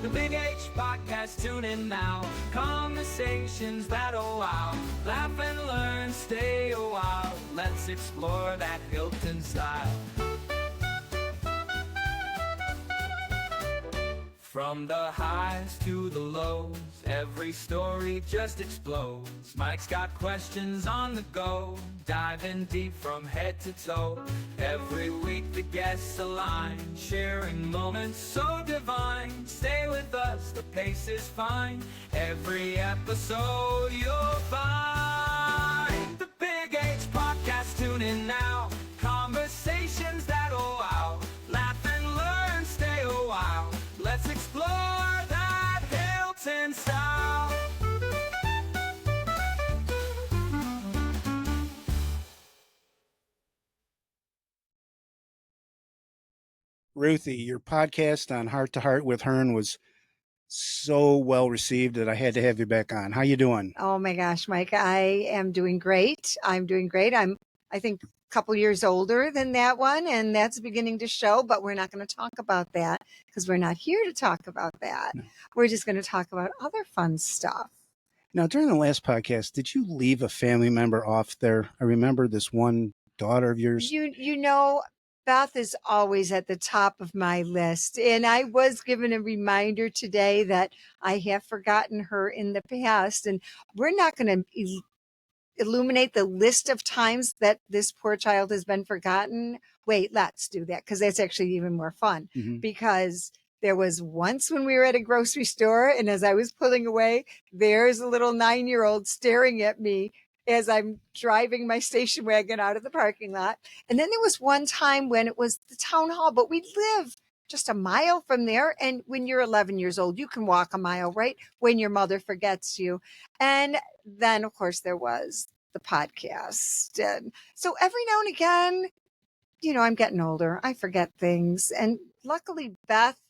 The Big H Podcast, tune in now. Conversations that'll wow. Laugh and learn, stay a while. Let's explore that Hilton style. From the highs to the lows, every story just explodes. Mike's got questions on the go, diving deep from head to toe. Every week the guests align, sharing moments so divine. Stay with us, the pace is fine. Every episode you'll find. The Big H Podcast, tune in now. Conversations that'll wow. Laugh and learn, stay a while. Let's explore that Hilton style. Ruthy, your podcast on Heart to Heart with Herne was so well received that I had to have you back on. How you doing? Oh my gosh, Mike, I am doing great. I'm doing great. I think, a couple years older than that one, and that's beginning to show, but we're not going to talk about that because we're not here to talk about that. No. We're just going to talk about other fun stuff. Now, during the last podcast, did you leave a family member off there? I remember this one daughter of yours. You know, Beth is always at the top of my list. And I was given a reminder today that I have forgotten her in the past. And we're not going to illuminate the list of times that this poor child has been forgotten. Wait, let's do that, because that's actually even more fun. Because there was once when we were at a grocery store, and as I was pulling away, there's a little 9-year-old staring at me as I'm driving my station wagon out of the parking lot. And then there was one time when it was the town hall, but we live just a mile from there. And when you're 11 years old, you can walk a mile, right? When your mother forgets you. And then, of course, there was the podcast. And so every now and again, you know, I'm getting older. I forget things. And luckily, Beth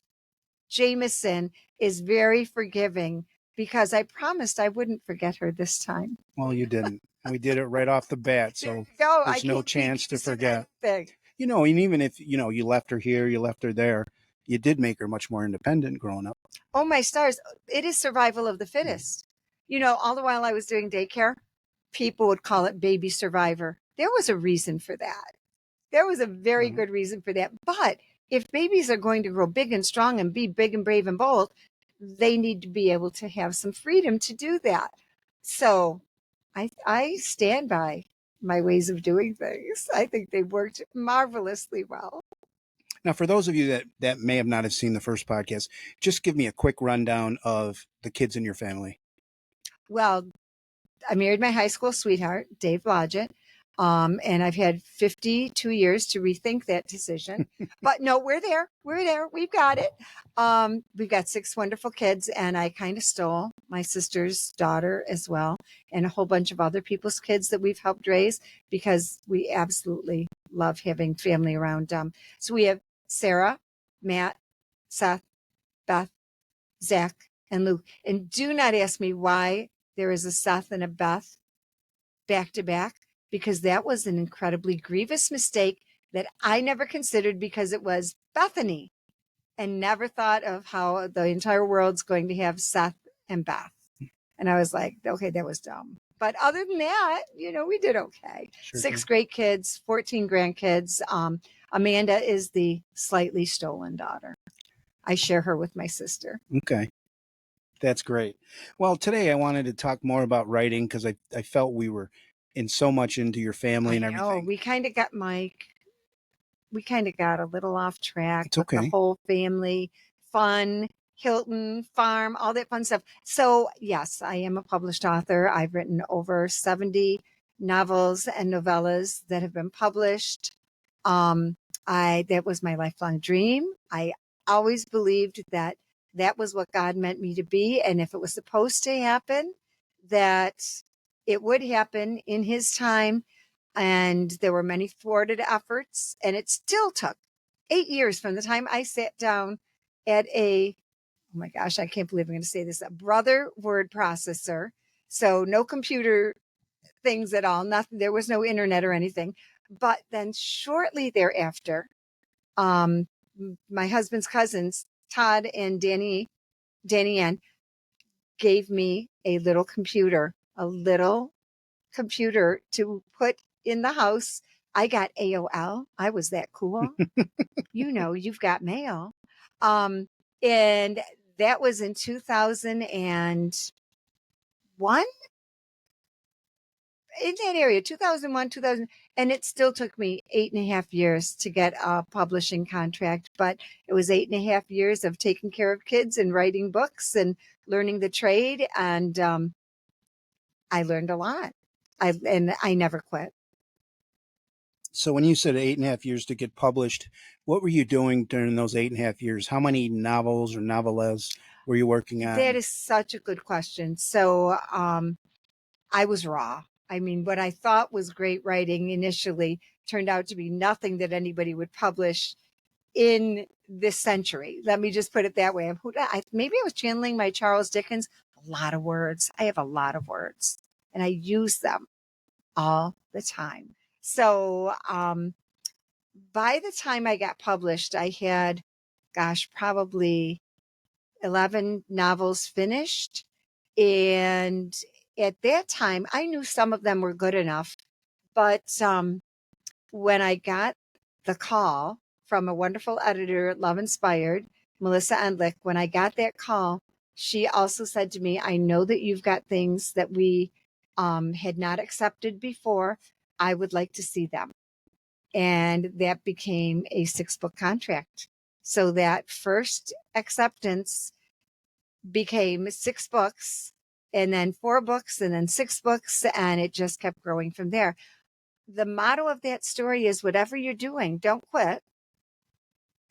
Jameson is very forgiving, because I promised I wouldn't forget her this time. Well, you didn't. We did it right off the bat, so there's no chance to forget. You know, and even if, you know, you left her here, you left her there, you did make her much more independent growing up. Oh, my stars. It is survival of the fittest. You know, all the while I was doing daycare, people would call it baby survivor. There was a reason for that. There was a very good reason for that. But if babies are going to grow big and strong and be big and brave and bold, they need to be able to have some freedom to do that. So I stand by my ways of doing things. I think they worked marvelously well. Now, for those of you that may have not have seen the first podcast, just give me a quick rundown of the kids in your family. Well, I married my high school sweetheart, Dave Blodgett. And I've had 52 years to rethink that decision, but no, we're there. We've got it. We've got 6 wonderful kids, and I kind of stole my sister's daughter as well, and a whole bunch of other people's kids that we've helped raise, because we absolutely love having family around. So we have Sarah, Matt, Seth, Beth, Zach, and Luke. And do not ask me why there is a Seth and a Beth back to back, because that was an incredibly grievous mistake that I never considered, because it was Bethany, and never thought of how the entire world's going to have Seth and Beth. And I was like, okay, that was dumb. But other than that, you know, we did okay. Sure. 6 great kids, 14 grandkids. Amanda is the slightly stolen daughter. I share her with my sister. Okay. That's great. Well, today I wanted to talk more about writing, because I felt we were in so much into your family and everything. Oh, we kind of got a little off track. It's okay. With the whole family fun, Hilton farm, all that fun stuff. So yes, I am a published author. I've written over 70 novels and novellas that have been published. That was my lifelong dream. I always believed that was what God meant me to be. And if it was supposed to happen, that it would happen in his time. And there were many thwarted efforts, and it still took 8 years from the time I sat down at oh my gosh, I can't believe I'm going to say this, a Brother word processor. So no computer things at all. Nothing. There was no internet or anything. But then shortly thereafter, my husband's cousins, Todd and Danny Danny Ann gave me a little computer to put in the house. I got AOL. I was that cool. You've got mail. And that was in 2001, in that area, 2001, 2000. And it still took me 8.5 years to get a publishing contract, but it was 8.5 years of taking care of kids and writing books and learning the trade. And I learned a lot. I never quit. So when you said 8.5 years to get published, what were you doing during those 8.5 years? How many novels or novellas were you working on? That is such a good question. So I was raw. I mean, what I thought was great writing initially turned out to be nothing that anybody would publish in this century. Let me just put it that way. Maybe I was channeling my Charles Dickens. A lot of words. I have a lot of words, and I use them all the time. So by the time I got published, I had, probably 11 novels finished. And at that time, I knew some of them were good enough. But when I got the call from a wonderful editor at Love Inspired, Melissa Endlick, when I got that call, she also said to me, I know that you've got things that we had not accepted before. I would like to see them. And that became a 6-book contract. So that first acceptance became 6 books, and then 4 books, and then 6 books, and it just kept growing from there. The motto of that story is whatever you're doing, don't quit.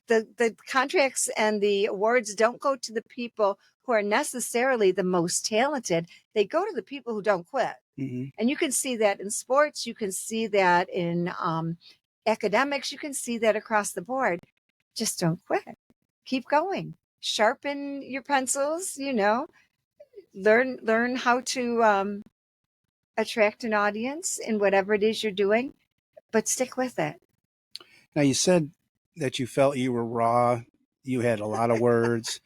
The contracts and the awards don't go to the people who are necessarily the most talented. They go to the people who don't quit. Mm-hmm. And you can see that in sports. You can see that in academics. You can see that across the board. Just don't quit. Keep going. Sharpen your pencils, learn how to attract an audience in whatever it is you're doing, but stick with it. Now, you said that you felt you were raw. You had a lot of words.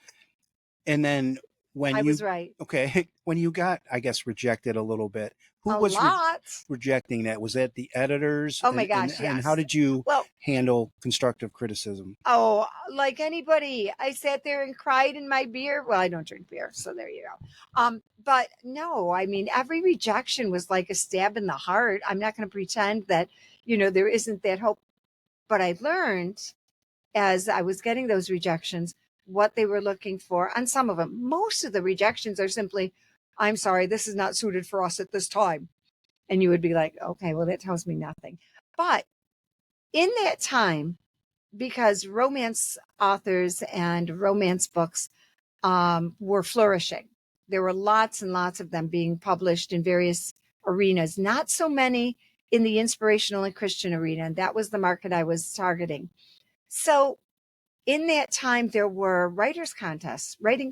And then when I was right. Okay, when you got, I guess, rejected a little bit, who A was lot. rejecting that? Was that the editors? Oh my gosh, And yes. how did you handle constructive criticism? Oh, like anybody, I sat there and cried in my beer. Well, I don't drink beer, so there you go. But no, I mean, every rejection was like a stab in the heart. I'm not going to pretend that, there isn't that hope. But I learned as I was getting those rejections, what they were looking for. On some of them, most of the rejections are simply, I'm sorry, this is not suited for us at this time. And you would be like, okay, well, that tells me nothing. But in that time, because romance authors and romance books were flourishing, there were lots and lots of them being published in various arenas, not so many in the inspirational and Christian arena. And that was the market I was targeting. So in that time, there were writing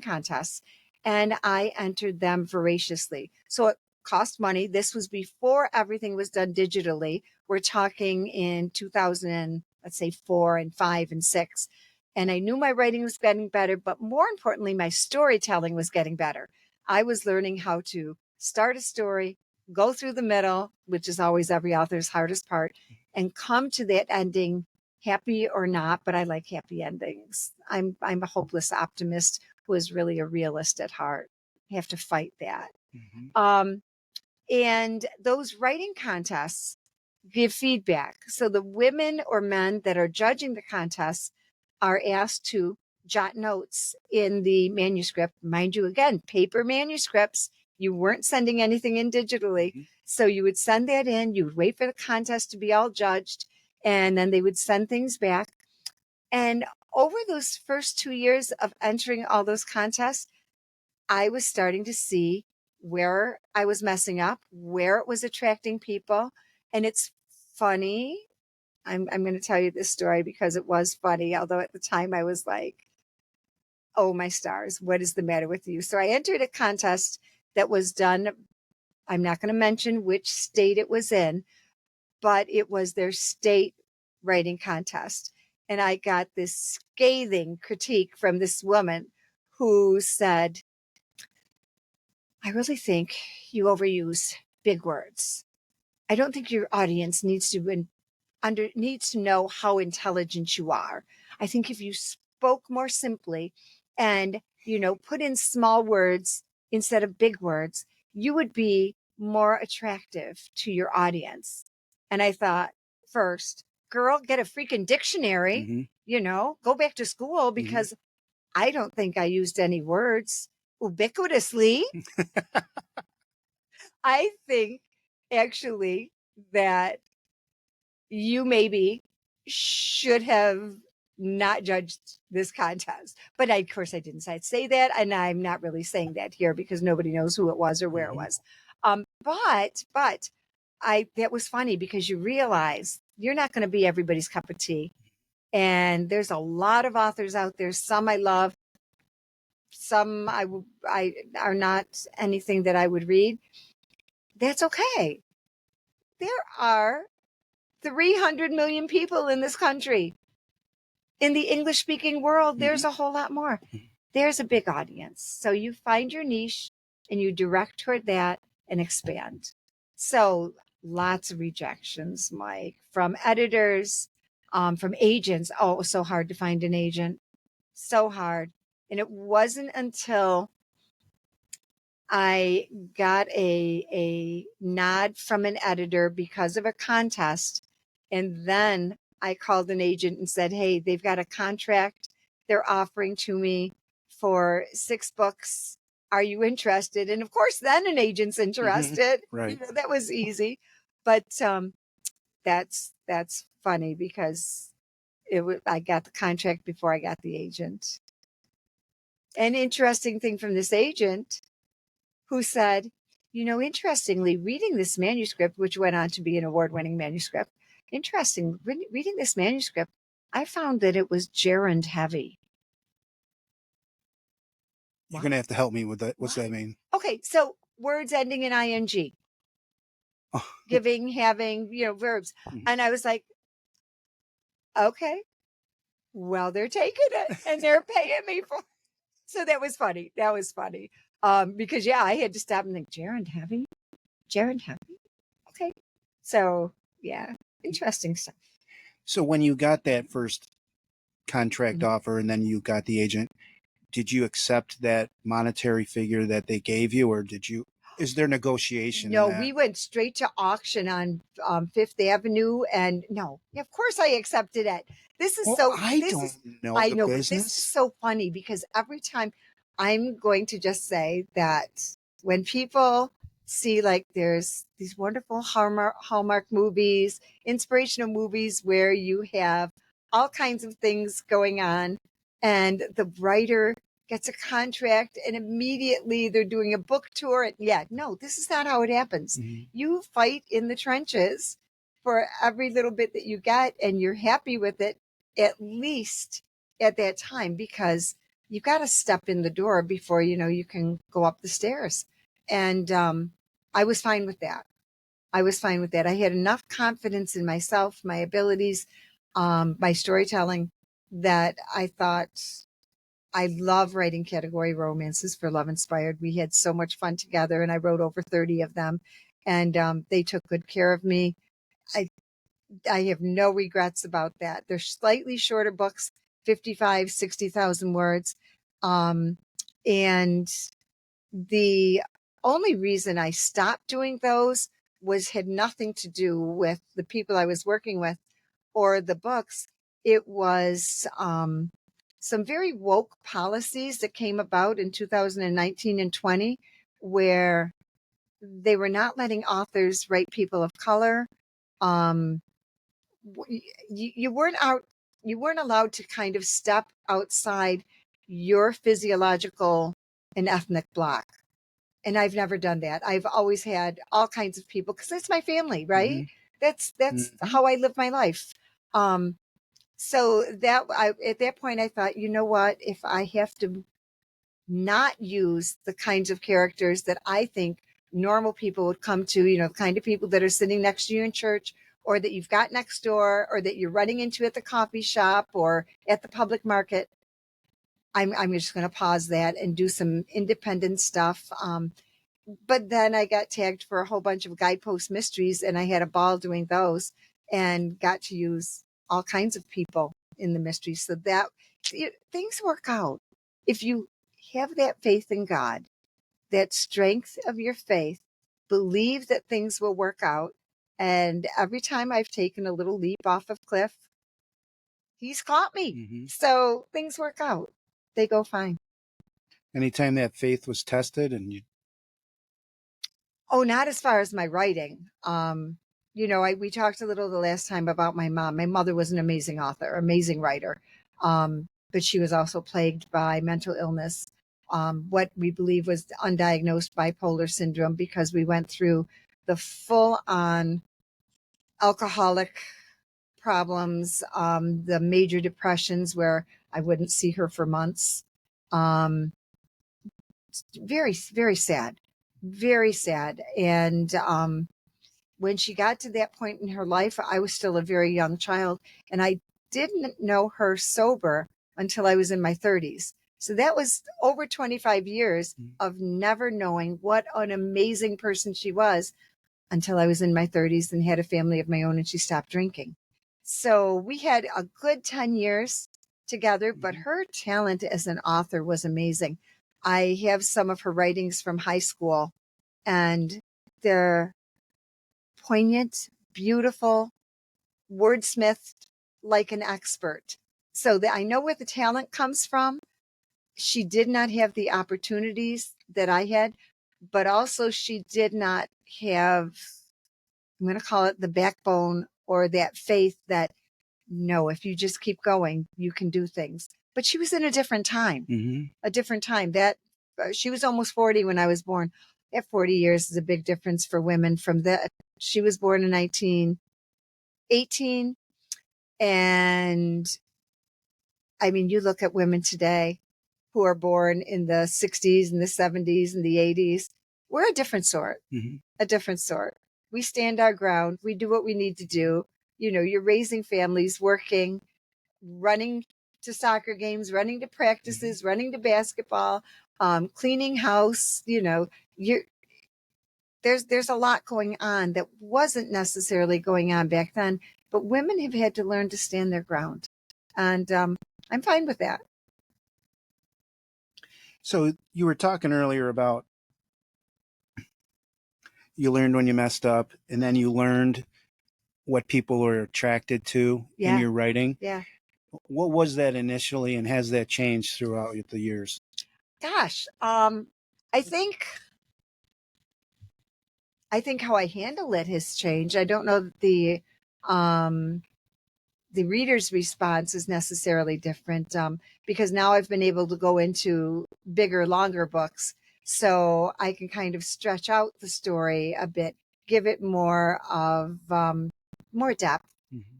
contests, and I entered them voraciously. So it cost money. This was before everything was done digitally. We're talking in 2000, let's say 4 and 5 and 6. And I knew my writing was getting better, but more importantly, my storytelling was getting better. I was learning how to start a story, go through the middle, which is always every author's hardest part, and come to that ending, happy or not, but I like happy endings. I'm a hopeless optimist who is really a realist at heart. I have to fight that. Mm-hmm. And those writing contests give feedback. So the women or men that are judging the contests are asked to jot notes in the manuscript. Mind you, again, paper manuscripts. You weren't sending anything in digitally. Mm-hmm. So you would send that in, you would wait for the contest to be all judged, and then they would send things back. And over those first 2 years of entering all those contests, I was starting to see where I was messing up, where it was attracting people. And it's funny. I'm going to tell you this story because it was funny, although at the time I was like, oh, my stars, what is the matter with you? So I entered a contest that was done. I'm not going to mention which state it was in, but it was their state writing contest. And I got this scathing critique from this woman who said, I really think you overuse big words. I don't think your audience needs to know how intelligent you are. I think if you spoke more simply and, put in small words instead of big words, you would be more attractive to your audience. And I thought, first, girl, get a freaking dictionary, go back to school, because I don't think I used any words ubiquitously. I think actually that you maybe should have not judged this contest. But of course I didn't say that. And I'm not really saying that here because nobody knows who it was or where it was. But that was funny because you realize you're not going to be everybody's cup of tea. And there's a lot of authors out there. Some I love, some I are not anything that I would read. That's okay. There are 300 million people in this country. In the English speaking world, there's a whole lot more. There's a big audience. So you find your niche and you direct toward that and expand. So lots of rejections, Mike, from editors, from agents. Oh, it was so hard to find an agent. So hard. And it wasn't until I got a nod from an editor because of a contest. And then I called an agent and said, hey, they've got a contract they're offering to me for 6 books. Are you interested? And of course, then an agent's interested. Right. That was easy. But that's funny because I got the contract before I got the agent. An interesting thing from this agent who said, interestingly, reading this manuscript, which went on to be an award-winning manuscript, reading this manuscript, I found that it was gerund heavy. You're going to have to help me with that. What's that mean? Okay, so words ending in ing, giving, having, verbs. And I was like, okay, well, they're taking it and they're paying me for it. So that was funny. Because I had to stop and think, gerund heavy. Okay. So yeah, interesting stuff. So when you got that first contract offer and then you got the agent, did you accept that monetary figure that they gave you, or is there negotiation? No, we went straight to auction on Fifth Avenue, and no, of course I accepted it. This is I know, but this is so funny because every time I'm going to just say that when people see like there's these wonderful Hallmark movies, inspirational movies where you have all kinds of things going on and the writer gets a contract and immediately they're doing a book tour. No, this is not how it happens. You fight in the trenches for every little bit that you get and you're happy with it, at least at that time, because you've got to step in the door before, you can go up the stairs. And I was fine with that. I had enough confidence in myself, my abilities, my storytelling, that I thought, I love writing category romances for Love Inspired. We had so much fun together and I wrote over 30 of them and they took good care of me. I have no regrets about that. They're slightly shorter books, 55, 60,000 words. And the only reason I stopped doing those had nothing to do with the people I was working with or the books. It was some very woke policies that came about in 2019 and 20, where they were not letting authors write people of color. You weren't allowed to kind of step outside your physiological and ethnic block. And I've never done that. I've always had all kinds of people because it's my family, right? That's how I live my life. So at that point I thought, you know what, if I have to not use the kinds of characters that I think normal people would come to, the kind of people that are sitting next to you in church or that you've got next door or that you're running into at the coffee shop or at the public market, I'm just going to pause that and do some independent stuff. But then I got tagged for a whole bunch of Guidepost mysteries, and I had a ball doing those and got to use all kinds of people in the mysteries. So that things work out. If you have that faith in God, that strength of your faith, believe that things will work out. And every time I've taken a little leap off of cliff, he's caught me. Mm-hmm. So things work out. They go fine. Anytime that faith was tested and you... Oh, not as far as my writing. We talked a little the last time about my mom. My mother was an amazing author, amazing writer. But she was also plagued by mental illness, what we believe was undiagnosed bipolar syndrome, because we went through the full on alcoholic problems, the major depressions where I wouldn't see her for months. Very, very sad, very sad. And when she got to that point in her life, I was still a very young child, and I didn't know her sober until I was in my 30s. So that was over 25 years of never knowing what an amazing person she was until I was in my 30s and had a family of my own, and she stopped drinking. So we had a good 10 years together, but her talent as an author was amazing. I have some of her writings from high school, and they're poignant, beautiful, wordsmithed like an expert. So that I know where the talent comes from. She did not have the opportunities that I had, but also she did not have, I'm going to call it the backbone or that faith that, no, if you just keep going, you can do things. But she was in a different time, a different time. That she was almost 40 when I was born. At 40 years is a big difference for women. From that, she was born in 1918. And I mean, you look at women today who are born in the 60s and the 70s and the 80s. We're a different sort, a different sort. We stand our ground. We do what we need to do. You're raising families, working, running to soccer games, running to practices, running to basketball, cleaning house. There's a lot going on that wasn't necessarily going on back then, but women have had to learn to stand their ground. And I'm fine with that. So you were talking earlier about you learned when you messed up, and then you learned what people are attracted to in your writing. Yeah. What was that initially, and has that changed throughout the years? Gosh, I think how I handle it has changed. I don't know that the reader's response is necessarily different, because now I've been able to go into bigger, longer books, so I can kind of stretch out the story a bit, give it more of more depth,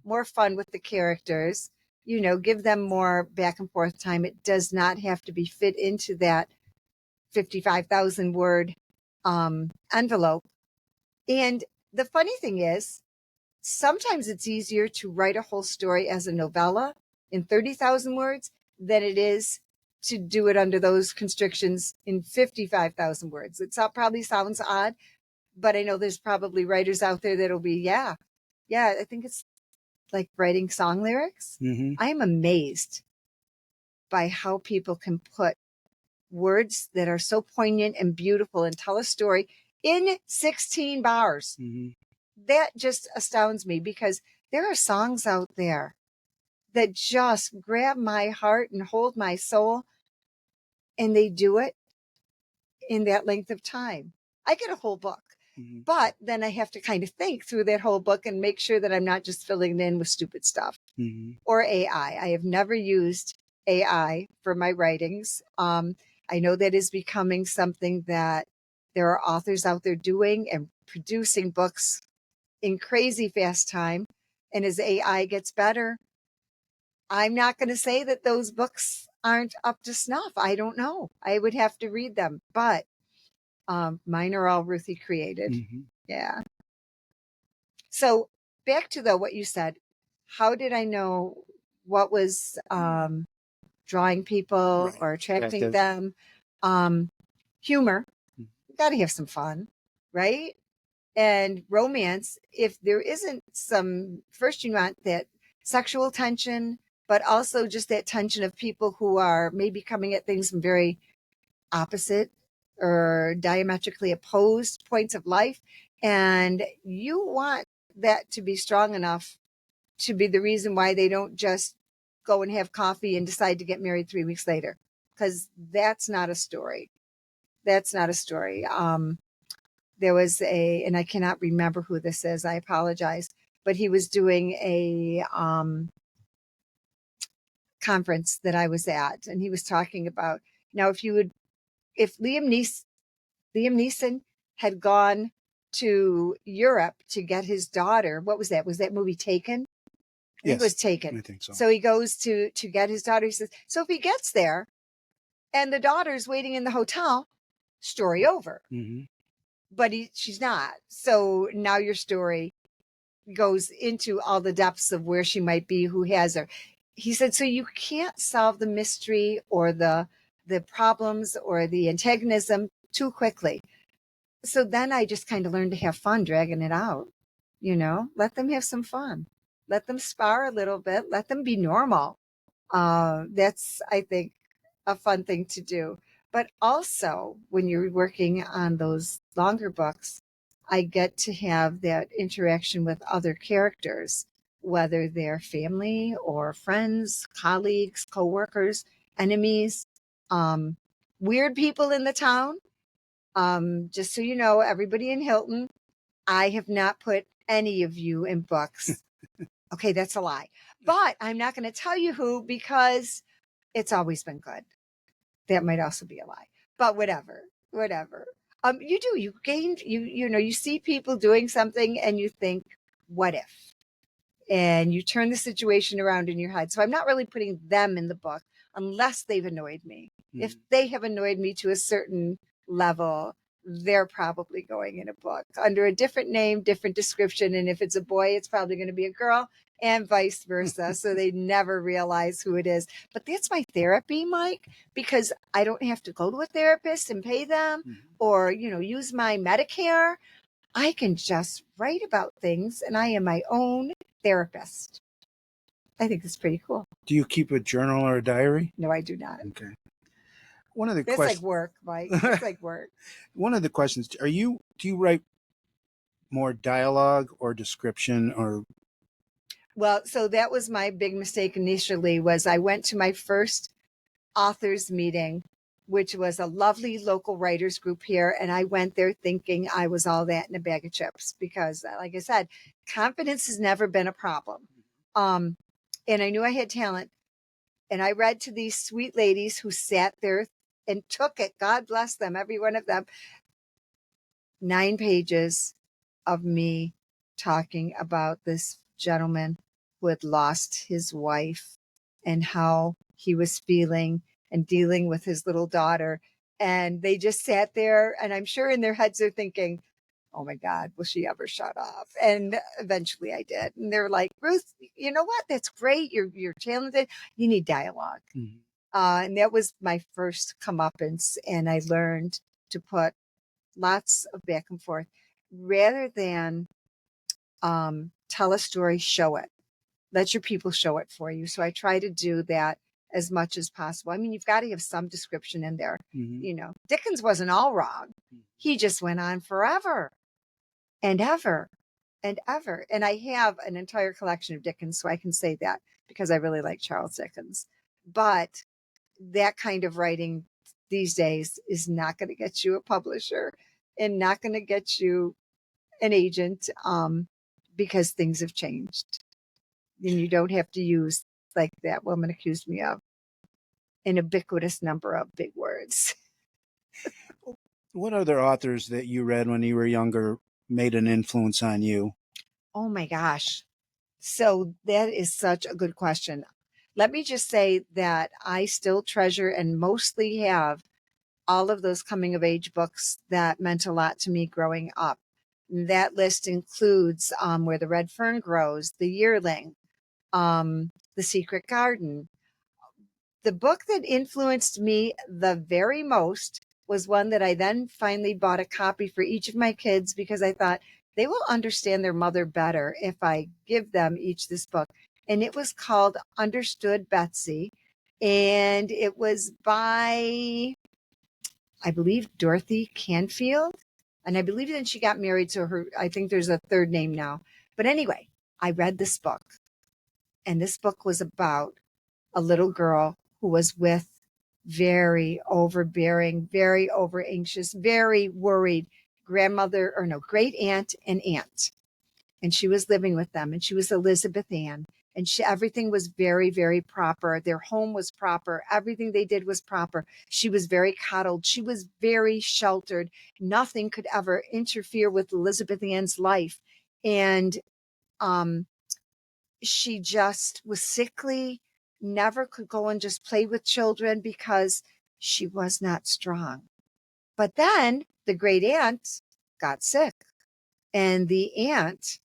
more fun with the characters. Give them more back and forth time. It does not have to be fit into that 55,000 word envelope. And the funny thing is, sometimes it's easier to write a whole story as a novella in 30,000 words than it is to do it under those constrictions in 55,000 words. It probably sounds odd, but I know there's probably writers out there that'll be, yeah, I think it's like writing song lyrics. I am amazed by how people can put words that are so poignant and beautiful and tell a story in 16 bars. That just astounds me, because there are songs out there that just grab my heart and hold my soul, and they do it in that length of time. I get a whole book, but then I have to kind of think through that whole book and make sure that I'm not just filling it in with stupid stuff or AI. I have never used AI for my writings. I know that is becoming something that there are authors out there doing and producing books in crazy fast time. And as AI gets better, I'm not going to say that those books aren't up to snuff. I don't know. I would have to read them, but mine are all Ruthy created. Yeah. So back to what you said, how did I know what was drawing people Right. or attracting Attractive. them. Humor, you got to have some fun, right? And romance, if there isn't some, first you want that sexual tension, but also just that tension of people who are maybe coming at things from very opposite or diametrically opposed points of life. And you want that to be strong enough to be the reason why they don't just go and have coffee and decide to get married 3 weeks later. Because that's not a story. That's not a story. There was and I cannot remember who this is. I apologize. But he was doing a conference that I was at, and he was talking about, now, if Liam Neeson had gone to Europe to get his daughter. What was that? Was that movie Taken? I think it was Taken. I think so. So he goes to get his daughter. He says, so if he gets there and the daughter's waiting in the hotel, story over. Mm-hmm. But she's not. So now your story goes into all the depths of where she might be, who has her. He said, so you can't solve the mystery or the problems or the antagonism too quickly. So then I just kind of learned to have fun dragging it out, let them have some fun, let them spar a little bit, let them be normal. That's, I think, a fun thing to do. But also when you're working on those longer books, I get to have that interaction with other characters, whether they're family or friends, colleagues, coworkers, enemies, weird people in the town. Just so you know, everybody in Hilton, I have not put any of you in books. Okay, that's a lie. But I'm not going to tell you who, because it's always been good. That might also be a lie. But whatever. You see people doing something and you think, what if? And you turn the situation around in your head. So I'm not really putting them in the book unless they've annoyed me. Mm-hmm. If they have annoyed me to a certain level, they're probably going in a book under a different name, different description. And if it's a boy, it's probably going to be a girl, and vice versa. So they never realize who it is. But that's my therapy, Mike, because I don't have to go to a therapist and pay them or, use my Medicare. I can just write about things, and I am my own therapist. I think that's pretty cool. Do you keep a journal or a diary? No, I do not. Okay. One of the questions. It's like work, Mike. It's like work. One of the questions: do you write more dialogue or description or? Well, so that was my big mistake initially. Was I went to my first authors meeting, which was a lovely local writers group here, and I went there thinking I was all that in a bag of chips because, like I said, confidence has never been a problem. And I knew I had talent. And I read to these sweet ladies who sat there and took it. God bless them, every one of them. 9 pages of me talking about this gentleman who had lost his wife and how he was feeling and dealing with his little daughter. And they just sat there, and I'm sure in their heads they're thinking, oh my God, will she ever shut up? And eventually I did. And they're like, Ruth, you know what? That's great. You're talented. You need dialogue. Mm-hmm. And that was my first comeuppance. And I learned to put lots of back and forth rather than tell a story, show it. Let your people show it for you. So I try to do that as much as possible. I mean, you've got to have some description in there. Mm-hmm. Dickens wasn't all wrong. He just went on forever and ever and ever. And I have an entire collection of Dickens, so I can say that because I really like Charles Dickens. But that kind of writing these days is not going to get you a publisher and not going to get you an agent because things have changed. And you don't have to use, like that woman accused me of, an ubiquitous number of big words. What other authors that you read when you were younger made an influence on you? Oh my gosh. So that is such a good question. Let me just say that I still treasure and mostly have all of those coming of age books that meant a lot to me growing up. That list includes Where the Red Fern Grows, The Yearling, The Secret Garden, the book that influenced me the very most was one that I then finally bought a copy for each of my kids because I thought they will understand their mother better if I give them each this book. And it was called Understood Betsy. And it was by, I believe, Dorothy Canfield. And I believe then she got married. So I think there's a third name now. But anyway, I read this book. And this book was about a little girl who was with very overbearing, very over anxious, very worried great aunt and aunt. And she was living with them, and she was Elizabeth Ann. And everything was very, very proper. Their home was proper. Everything they did was proper. She was very coddled. She was very sheltered. Nothing could ever interfere with Elizabeth Ann's life. And she just was sickly, never could go and just play with children because she was not strong. But then the great aunt got sick, and the aunt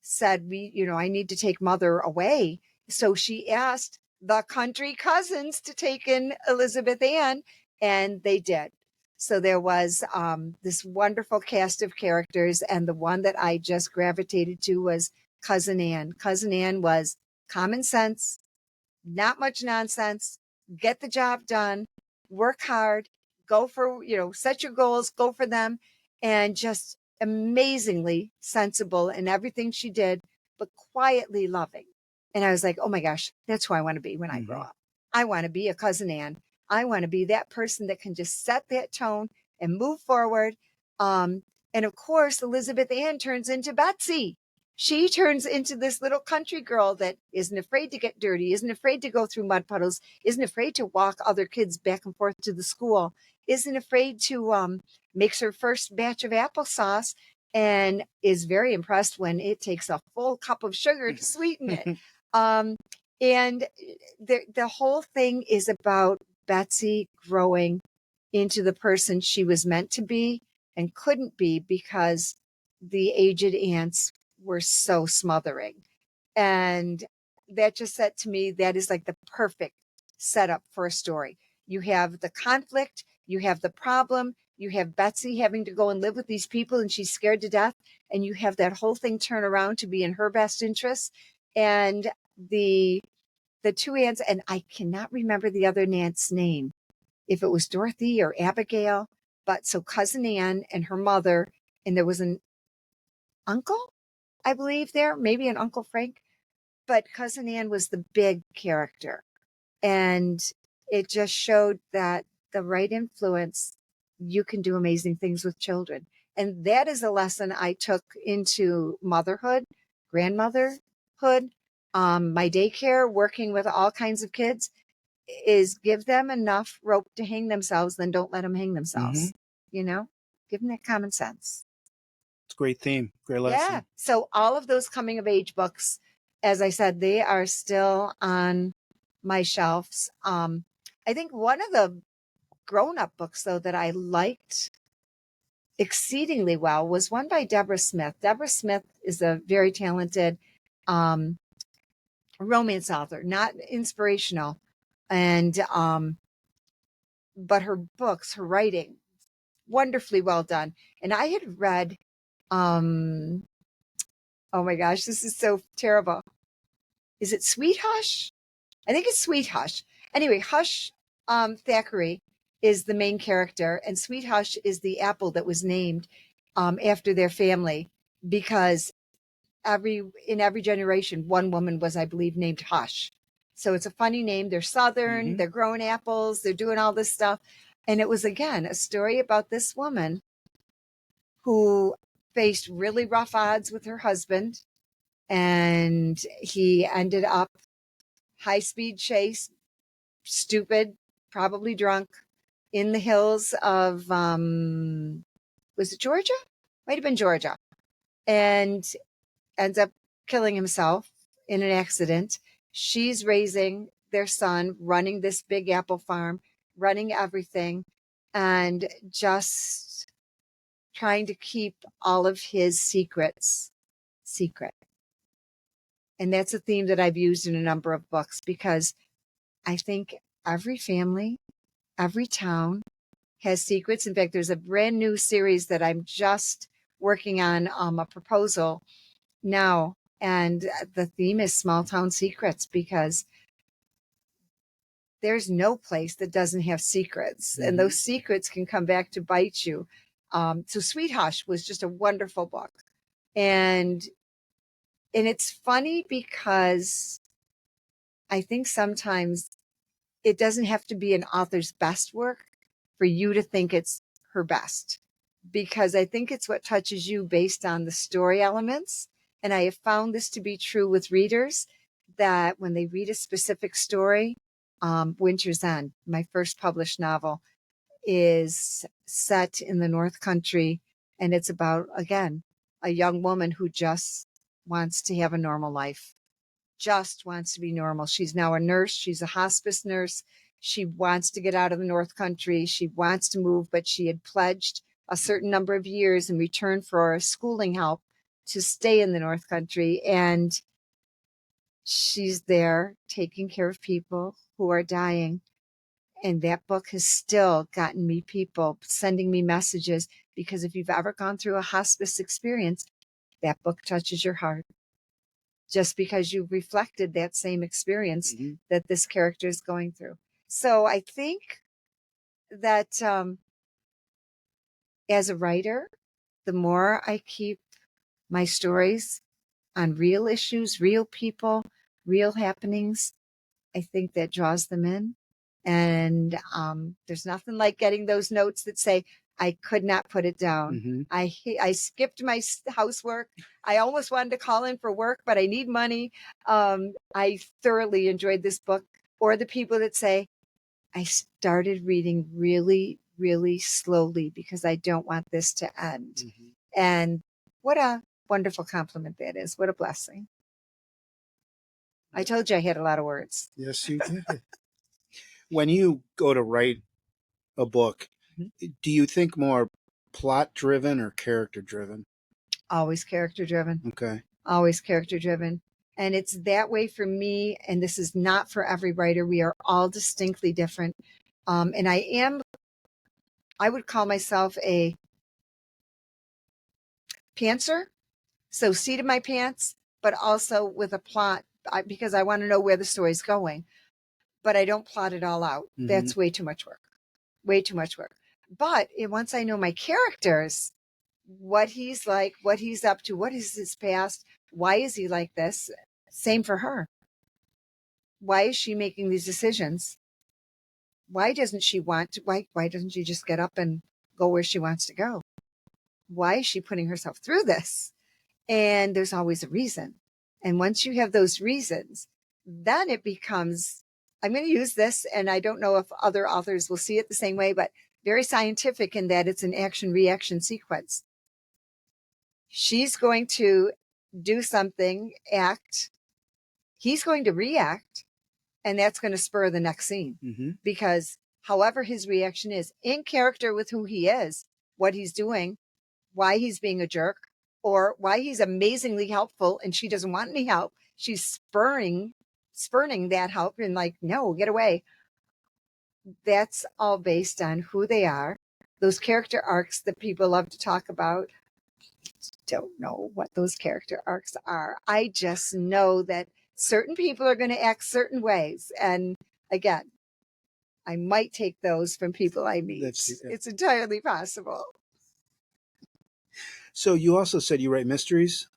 said, I need to take mother away. So she asked the country cousins to take in Elizabeth Ann, and they did. So there was this wonderful cast of characters, and the one that I just gravitated to was Cousin Ann. Cousin Ann was common sense, not much nonsense, get the job done, work hard, go for, set your goals, go for them, and just amazingly sensible in everything she did, but quietly loving. And I was like, oh my gosh, that's who I want to be when I grow up. I want to be a Cousin Ann. I want to be that person that can just set that tone and move forward. And of course, Elizabeth Ann turns into Betsy. She turns into this little country girl that isn't afraid to get dirty, isn't afraid to go through mud puddles, isn't afraid to walk other kids back and forth to the school, isn't afraid to makes her first batch of applesauce, and is very impressed when it takes a full cup of sugar to sweeten it. And the whole thing is about Betsy growing into the person she was meant to be and couldn't be because the aged aunts were so smothering. And that just said to me, that is like the perfect setup for a story. You have the conflict, you have the problem, you have Betsy having to go and live with these people and she's scared to death. And you have that whole thing turn around to be in her best interest. And the two aunts, and I cannot remember the other aunt's name, if it was Dorothy or Abigail, but so Cousin Ann and her mother, and there was an uncle, I believe there, maybe an Uncle Frank, but Cousin Ann was the big character. And it just showed that the right influence, you can do amazing things with children. And that is a lesson I took into motherhood, grandmotherhood, my daycare, working with all kinds of kids, is give them enough rope to hang themselves, then don't let them hang themselves. Give them that common sense. It's a great theme, great lesson. Yeah. So all of those coming of age books, as I said, they are still on my shelves. I think one of the grown-up books, though, that I liked exceedingly well was one by Deborah Smith. Deborah Smith is a very talented romance author, not inspirational. And but her books, her writing, wonderfully well done. And I had read, oh my gosh, this is so terrible. Is it Sweet Hush? I think it's Sweet Hush. Anyway, Hush Thackeray is the main character, and Sweet Hush is the apple that was named after their family, because in every generation, one woman was, I believe, named Hush. So it's a funny name. They're Southern, they're growing apples, they're doing all this stuff. And it was, again, a story about this woman who faced really rough odds with her husband, and he ended up high-speed chase, stupid, probably drunk, in the hills of, was it Georgia? Might have been Georgia. And ends up killing himself in an accident. She's raising their son, running this big apple farm, running everything, and just trying to keep all of his secrets secret. And that's a theme that I've used in a number of books, because I think every family, every town has secrets. In fact, there's a brand new series that I'm just working on, a proposal now. And the theme is small town secrets, because there's no place that doesn't have secrets. And those secrets can come back to bite you. So Sweet Hush was just a wonderful book. And it's funny because I think sometimes it doesn't have to be an author's best work for you to think it's her best, because I think it's what touches you based on the story elements. And I have found this to be true with readers, that when they read a specific story, Winter's End, my first published novel, is set in the North Country. And it's about, again, a young woman who just wants to have a normal life, just wants to be normal. She's now a nurse. She's a hospice nurse. She wants to get out of the North Country. She wants to move, but she had pledged a certain number of years in return for schooling help to stay in the North Country. And she's there taking care of people who are dying. And that book has still gotten me people sending me messages, because if you've ever gone through a hospice experience, that book touches your heart, just because you reflected that same experience that this character is going through. So I think that as a writer, the more I keep my stories on real issues, real people, real happenings, I think that draws them in. And there's nothing like getting those notes that say, I could not put it down. I skipped my housework. I almost wanted to call in for work, but I need money. I thoroughly enjoyed this book. Or the people that say, I started reading really, really slowly because I don't want this to end. And what a wonderful compliment that is. What a blessing. I told you I had a lot of words. Yes, you did. When you go to write a book, do you think more plot driven or character driven? Always character driven. Okay. Always character driven. And it's that way for me. And this is not for every writer. We are all distinctly different. And I would call myself a pantser. So seat in my pants, but also with a plot, because I want to know where the story's going. But I don't plot it all out. That's way too much work. Way too much work. But once I know my characters, what he's like, what he's up to, what is his past, why is he like this? Same for her. Why is she making these decisions? Why doesn't she why doesn't she just get up and go where she wants to go? Why is she putting herself through this? And there's always a reason. And once you have those reasons, then it becomes, I'm going to use this, and I don't know if other authors will see it the same way, but very scientific in that it's an action-reaction sequence. She's going to do something, act. He's going to react, and that's going to spur the next scene. Because however his reaction is, in character with who he is, what he's doing, why he's being a jerk, or why he's amazingly helpful and she doesn't want any help. She's spurning that help and like, no, get away. That's all based on who they are. Those character arcs that people love to talk about. Don't know what those character arcs are. I just know that certain people are going to act certain ways. And again, I might take those from people I meet. It's entirely possible. So you also said you write mysteries?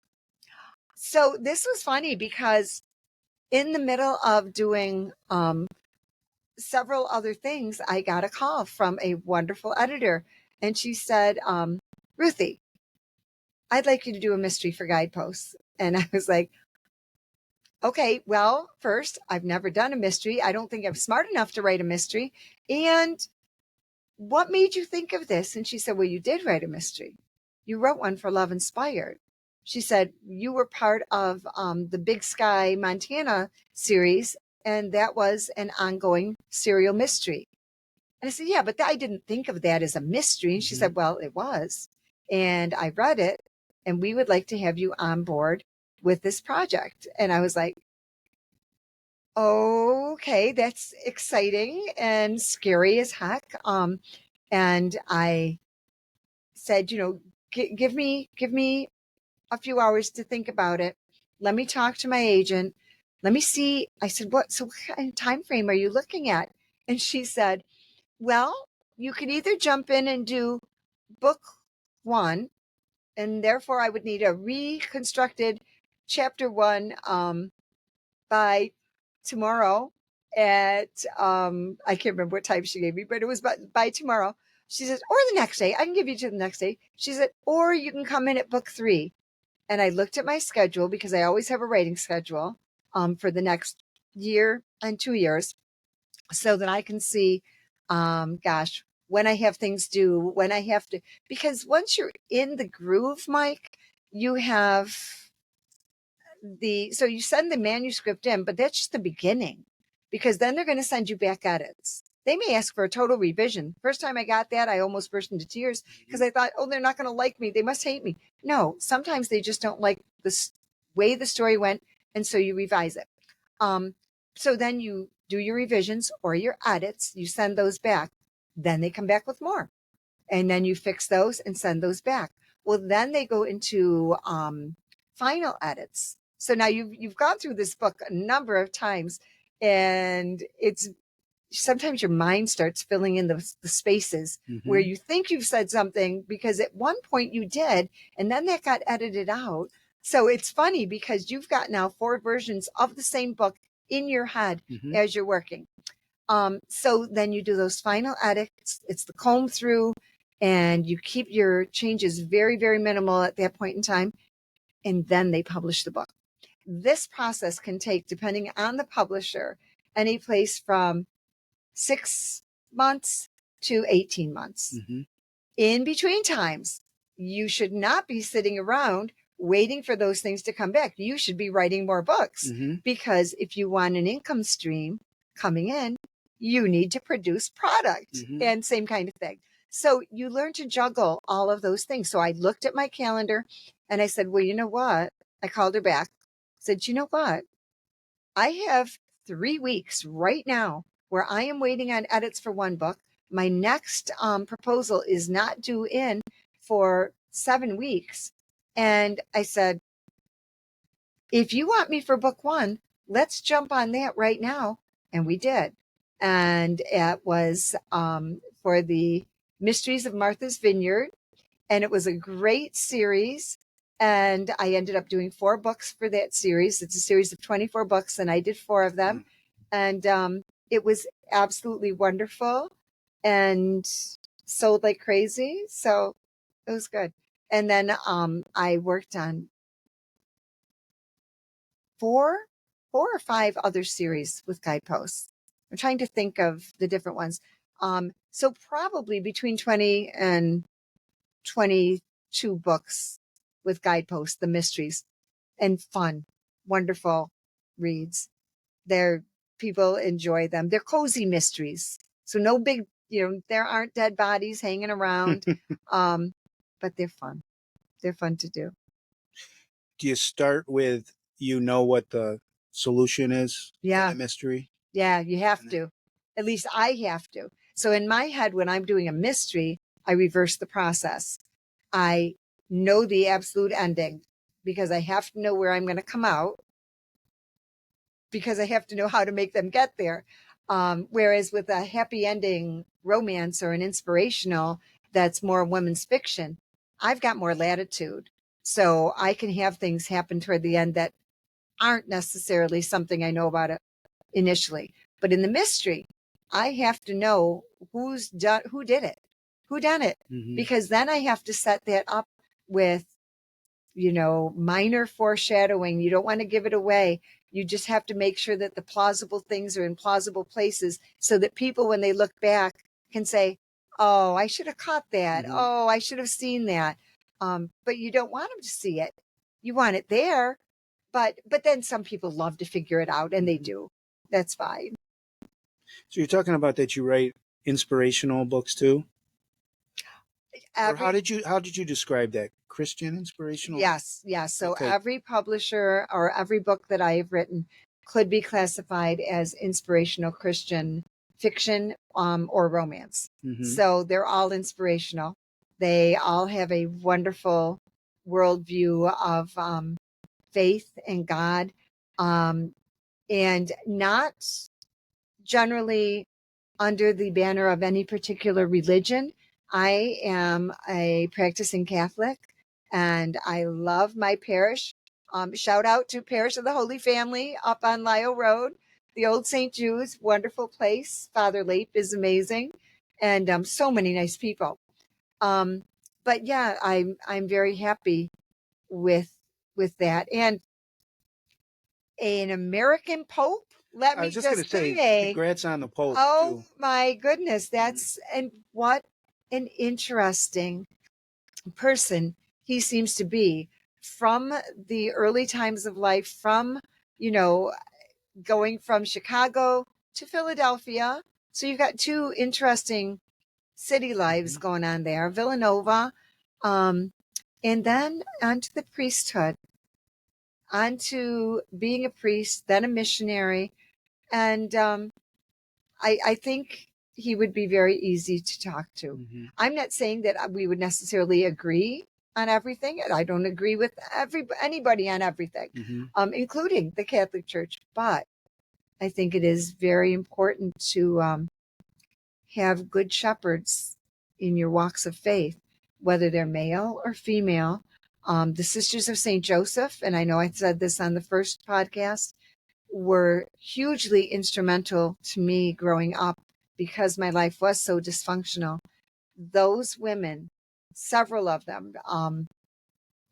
So this was funny because in the middle of doing several other things, I got a call from a wonderful editor. And she said, Ruthy, I'd like you to do a mystery for Guideposts. And I was like, okay, well, first, I've never done a mystery. I don't think I'm smart enough to write a mystery. And what made you think of this? And she said, well, you did write a mystery. You wrote one for Love Inspired. She said, you were part of the Big Sky, Montana series, and that was an ongoing serial mystery. And I said, yeah, but I didn't think of that as a mystery. And she said, well, it was. And I read it, and we would like to have you on board with this project. And I was like, Okay, that's exciting and scary as heck. And I said, give me a few hours to think about it. Let me talk to my agent. Let me see. I said, what kind of time frame are you looking at? And she said, well, you could either jump in and do book one, and therefore I would need a reconstructed chapter one by tomorrow at I can't remember what time she gave me, but it was by tomorrow. She said, or the next day. I can give you to the next day. She said, or you can come in at book three. And I looked at my schedule because I always have a writing schedule for the next year and 2 years so that I can see, when I have things due, when I have to, because once you're in the groove, Mike, you have so you send the manuscript in, but that's just the beginning because then they're going to send you back edits. They may ask for a total revision. First time I got that, I almost burst into tears because I thought, oh, they're not going to like me. They must hate me. No, sometimes they just don't like the way the story went. And so you revise it. So then you do your revisions or your edits, you send those back. Then they come back with more. And then you fix those and send those back. Well, then they go into final edits. So now you've gone through this book a number of times, and it's sometimes your mind starts filling in the spaces where you think you've said something because at one point you did, and then that got edited out. So it's funny because you've got now 4 versions of the same book in your head as you're working. So then you do those final edits. It's the comb through, and you keep your changes very, very minimal at that point in time. And then they publish the book. This process can take, depending on the publisher, any place from 6 months to 18 months. In between times, you should not be sitting around waiting for those things to come back. You should be writing more books because if you want an income stream coming in, you need to produce product and same kind of thing. So you learn to juggle all of those things. So I looked at my calendar and I said, well, you know what? I called her back, said, you know what? I have 3 weeks right now where I am waiting on edits for one book. My next proposal is not due in for 7 weeks. And I said, if you want me for book one, let's jump on that right now. And we did. And it was for the Mysteries of Martha's Vineyard. And it was a great series. And I ended up doing 4 books for that series. It's a series of 24 books, and I did 4 of them. And it was absolutely wonderful and sold like crazy. So it was good. And then I worked on 4 or 5 other series with Guideposts. I'm trying to think of the different ones. So probably between 20 and 22 books with Guideposts, the mysteries, and fun, wonderful reads. People enjoy them. They're cozy mysteries. So no big, there aren't dead bodies hanging around. But they're fun. They're fun to do. Do you start with, what the solution is? Yeah. The mystery? Yeah, you have to. At least I have to. So in my head, when I'm doing a mystery, I reverse the process. I know the absolute ending because I have to know where I'm going to come out because I have to know how to make them get there. Whereas with a happy ending romance or an inspirational that's more women's fiction, I've got more latitude. So I can have things happen toward the end that aren't necessarily something I know about it initially. But in the mystery, I have to know who did it, who done it, because then I have to set that up with, minor foreshadowing. You don't want to give it away. You just have to make sure that the plausible things are in plausible places so that people, when they look back, can say, oh, I should have caught that. Oh, I should have seen that. But you don't want them to see it. You want it there. But then some people love to figure it out, and they do. That's fine. So you're talking about that you write inspirational books too? Or how did you describe that? Christian inspirational? Yes. So okay. Every publisher or every book that I have written could be classified as inspirational Christian fiction or romance. So they're all inspirational. They all have a wonderful worldview of faith and God, and not generally under the banner of any particular religion. I am a practicing Catholic and I love my parish. Shout out to Parish of the Holy Family up on Lyle Road, the old St. Jude's, wonderful place. Father Leap is amazing, and so many nice people. But yeah, I'm very happy with that. And an American Pope, let I me was just going just to say, say, congrats on the Pope, oh too. my goodness, that's, and what an interesting person he seems to be, from the early times of life, from, going from Chicago to Philadelphia. So you've got two interesting city lives going on there, Villanova, and then onto the priesthood, onto being a priest, then a missionary. And I think he would be very easy to talk to. I'm not saying that we would necessarily agree on everything. I don't agree with anybody on everything, including the Catholic Church. But I think it is very important to have good shepherds in your walks of faith, whether they're male or female. The Sisters of St. Joseph, and I know I said this on the first podcast, were hugely instrumental to me growing up because my life was so dysfunctional. Those women, several of them,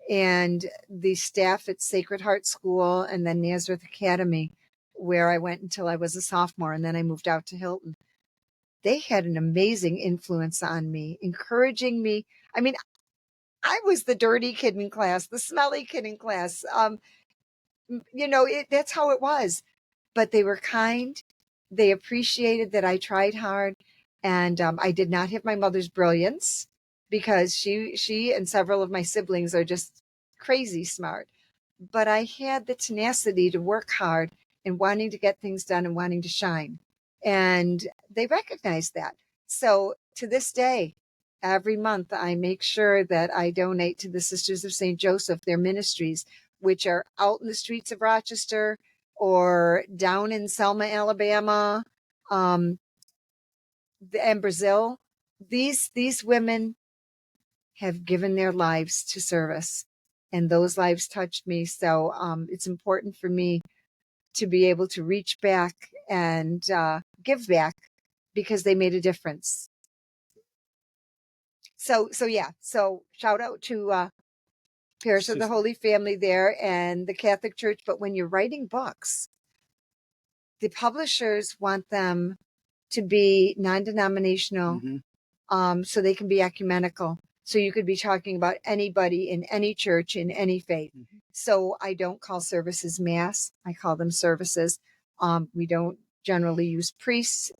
and the staff at Sacred Heart School and then Nazareth Academy, where I went until I was a sophomore, and then I moved out to Hilton. They had an amazing influence on me, encouraging me. I mean, I was the dirty kid in class, the smelly kid in class. That's how it was. But they were kind. They appreciated that I tried hard, and I did not have my mother's brilliance, because she and several of my siblings are just crazy smart. But I had the tenacity to work hard and wanting to get things done and wanting to shine. And they recognized that. So to this day, every month I make sure that I donate to the Sisters of St. Joseph, their ministries, which are out in the streets of Rochester or down in Selma, Alabama, and Brazil. These women have given their lives to service, and those lives touched me. So it's important for me to be able to reach back and give back, because they made a difference. So yeah. So shout out to Parish of the Holy Family there and the Catholic Church. But when you're writing books, the publishers want them to be non-denominational, so they can be ecumenical. So you could be talking about anybody in any church, in any faith. So I don't call services mass. I call them services. We don't generally use priests,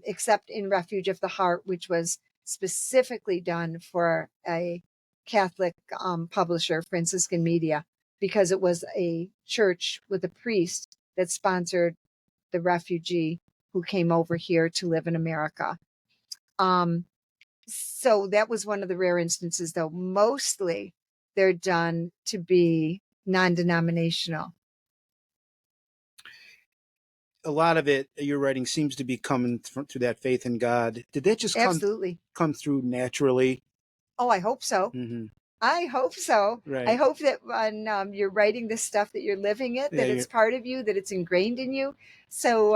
except in Refuge of the Heart, which was specifically done for a Catholic publisher, Franciscan Media, because it was a church with a priest that sponsored the refugee who came over here to live in America. So that was one of the rare instances, though. Mostly they're done to be non-denominational. A lot of it, your writing seems to be coming through that faith in God. Did that just Absolutely come through naturally? Oh, I hope so. I hope so. Right. I hope that when you're writing this stuff, that you're living it, that it's part of you, that it's ingrained in you. So,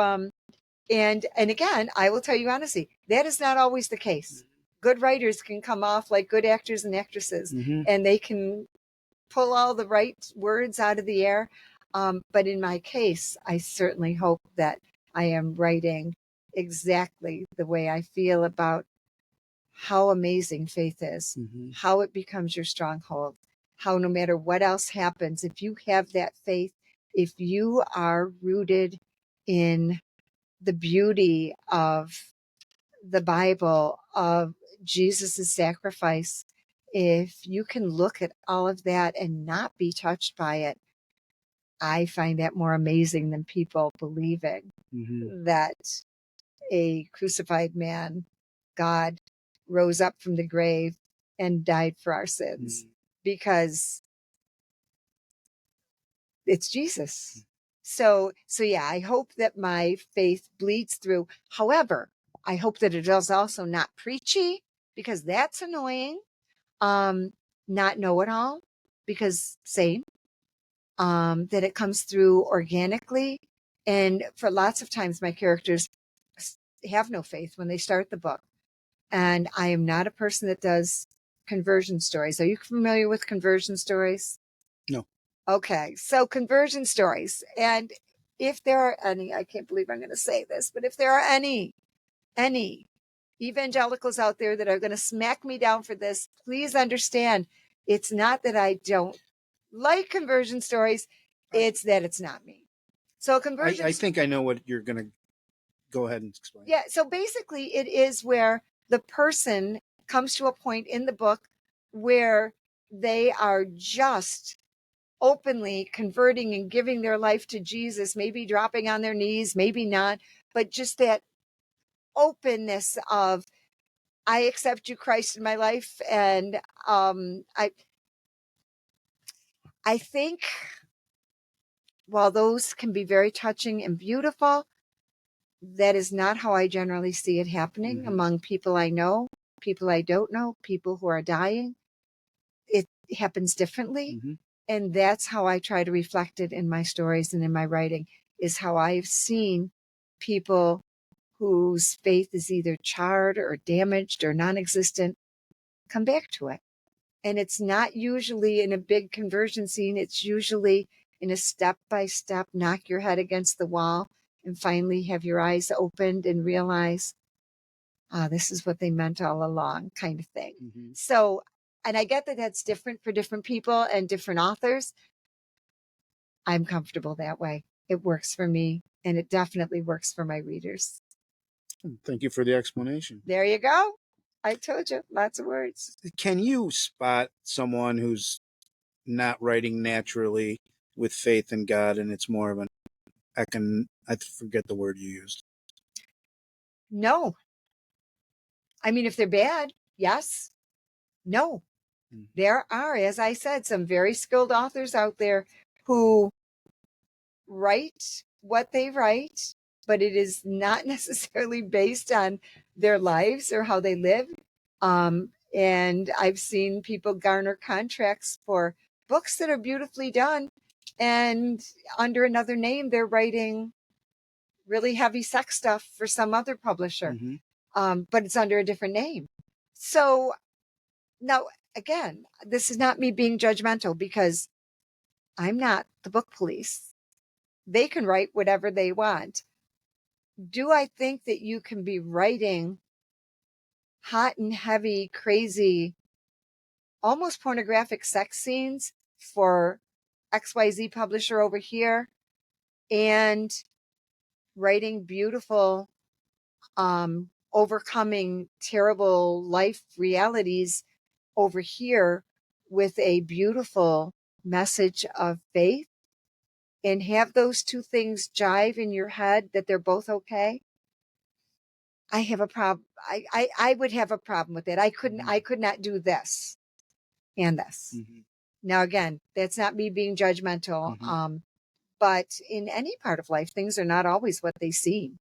and again, I will tell you honestly, that is not always the case. Good writers can come off like good actors and actresses, and they can pull all the right words out of the air. But in my case, I certainly hope that I am writing exactly the way I feel about how amazing faith is, how it becomes your stronghold, how no matter what else happens, if you have that faith, if you are rooted in the beauty of the Bible, of Jesus's sacrifice, if you can look at all of that and not be touched by it, I find that more amazing than people believing that a crucified man, God, rose up from the grave and died for our sins, because it's Jesus. So yeah, I hope that my faith bleeds through. However, I hope that it is also not preachy, because that's annoying. Not know it all, because same. That it comes through organically. And for lots of times, my characters have no faith when they start the book. And I am not a person that does conversion stories. Are you familiar with conversion stories? No. Okay. So conversion stories. And if there are any, I can't believe I'm going to say this, but if there are any evangelicals out there that are going to smack me down for this, please understand, it's not that I don't like conversion stories, it's that it's not me. So conversion, I think I know what you're going to go ahead and explain. Yeah. So basically it is where the person comes to a point in the book where they are just openly converting and giving their life to Jesus, maybe dropping on their knees, maybe not, but just that openness of, I accept you, Christ, in my life. And I think while those can be very touching and beautiful, that is not how I generally see it happening among people I know, people I don't know, people who are dying. It happens differently. And that's how I try to reflect it in my stories and in my writing, is how I've seen people whose faith is either charred or damaged or non-existent come back to it. And it's not usually in a big conversion scene. It's usually in a step-by-step, knock your head against the wall and finally have your eyes opened and realize, this is what they meant all along, kind of thing. So, and I get that that's different for different people and different authors. I'm comfortable that way. It works for me, and it definitely works for my readers. Thank you for the explanation. There you go. I told you, lots of words. Can you spot someone who's not writing naturally with faith in God, and it's more of an, I forget the word you used. No. I mean, if they're bad, yes. No. There are, as I said, some very skilled authors out there who write what they write, but it is not necessarily based on their lives or how they live. And I've seen people garner contracts for books that are beautifully done, and under another name, they're writing really heavy sex stuff for some other publisher, but it's under a different name. So now, again, this is not me being judgmental, because I'm not the book police. They can write whatever they want. Do I think that you can be writing hot and heavy, crazy, almost pornographic sex scenes for XYZ publisher over here and writing beautiful, overcoming terrible life realities over here with a beautiful message of faith, and have those two things jive in your head that they're both okay? I have a problem. I would have a problem with it. I could not do this and this. Now, again, that's not me being judgmental. But in any part of life, things are not always what they seem,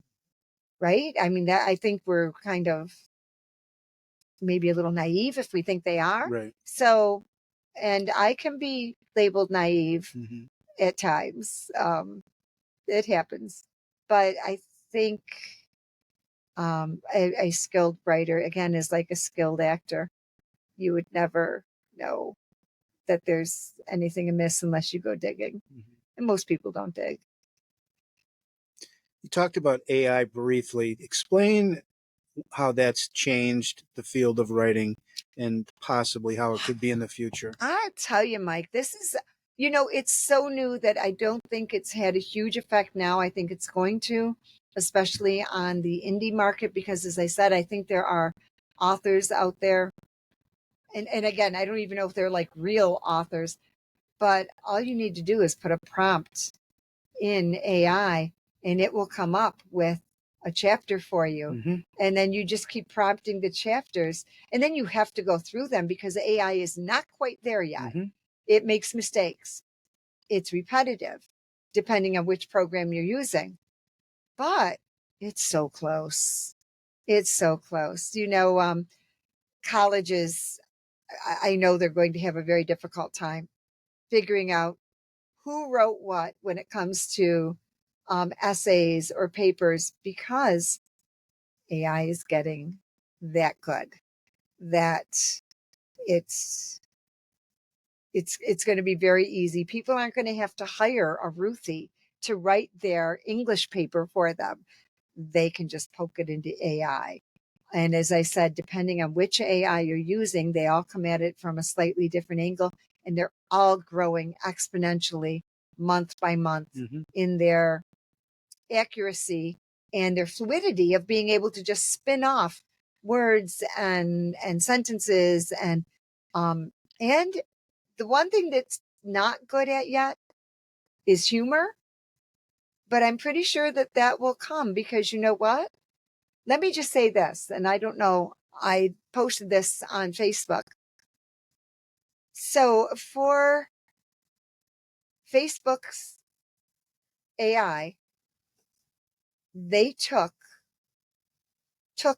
right? I mean, that I think we're kind of maybe a little naive if we think they are. Right. So, and I can be labeled naive at times. It happens. But I think a skilled writer, again, is like a skilled actor. You would never know that there's anything amiss unless you go digging. And most people don't dig. You talked about AI briefly. Explain how that's changed the field of writing and possibly how it could be in the future. I tell you, Mike, this is, it's so new that I don't think it's had a huge effect now. I think it's going to, especially on the indie market, because as I said, I think there are authors out there. And again, I don't even know if they're like real authors, But all you need to do is put a prompt in AI and it will come up with a chapter for you. Mm-hmm. And then you just keep prompting the chapters. And then you have to go through them because AI is not quite there yet. Mm-hmm. It makes mistakes. It's repetitive, depending on which program you're using. But it's so close. It's so close. Colleges, I know they're going to have a very difficult time figuring out who wrote what when it comes to essays or papers because AI is getting that good that it's it's going to be very easy. People aren't going to have to hire a Ruthy to write their English paper for them. They can just poke it into AI. And as I said, depending on which AI you're using, they all come at it from a slightly different angle, and they're all growing exponentially month by month Mm-hmm. in their accuracy and their fluidity of being able to just spin off words and sentences and the one thing that's not good at yet is humor, but I'm pretty sure that that will come because you know what? Let me just say this, and I don't know, I posted this on Facebook. So for Facebook's AI, they took,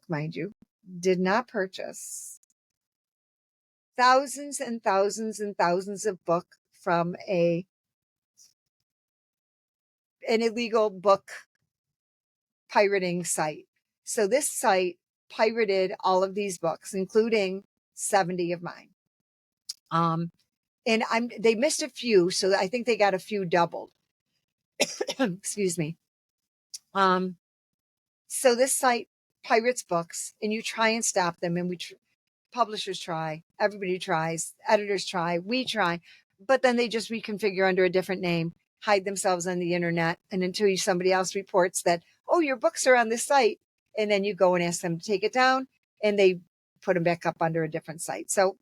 mind you, did not purchase thousands and thousands and thousands of books from an illegal book pirating site. So this site pirated all of these books, including 70 of mine. And they missed a few, so I think they got a few doubled. Excuse me. So this site pirates books, and you try and stop them, and publishers try, everybody tries, editors try, we try, but then they just reconfigure under a different name, hide themselves on the internet, and until somebody else reports that, oh, your books are on this site, and then you go and ask them to take it down, and they put them back up under a different site. So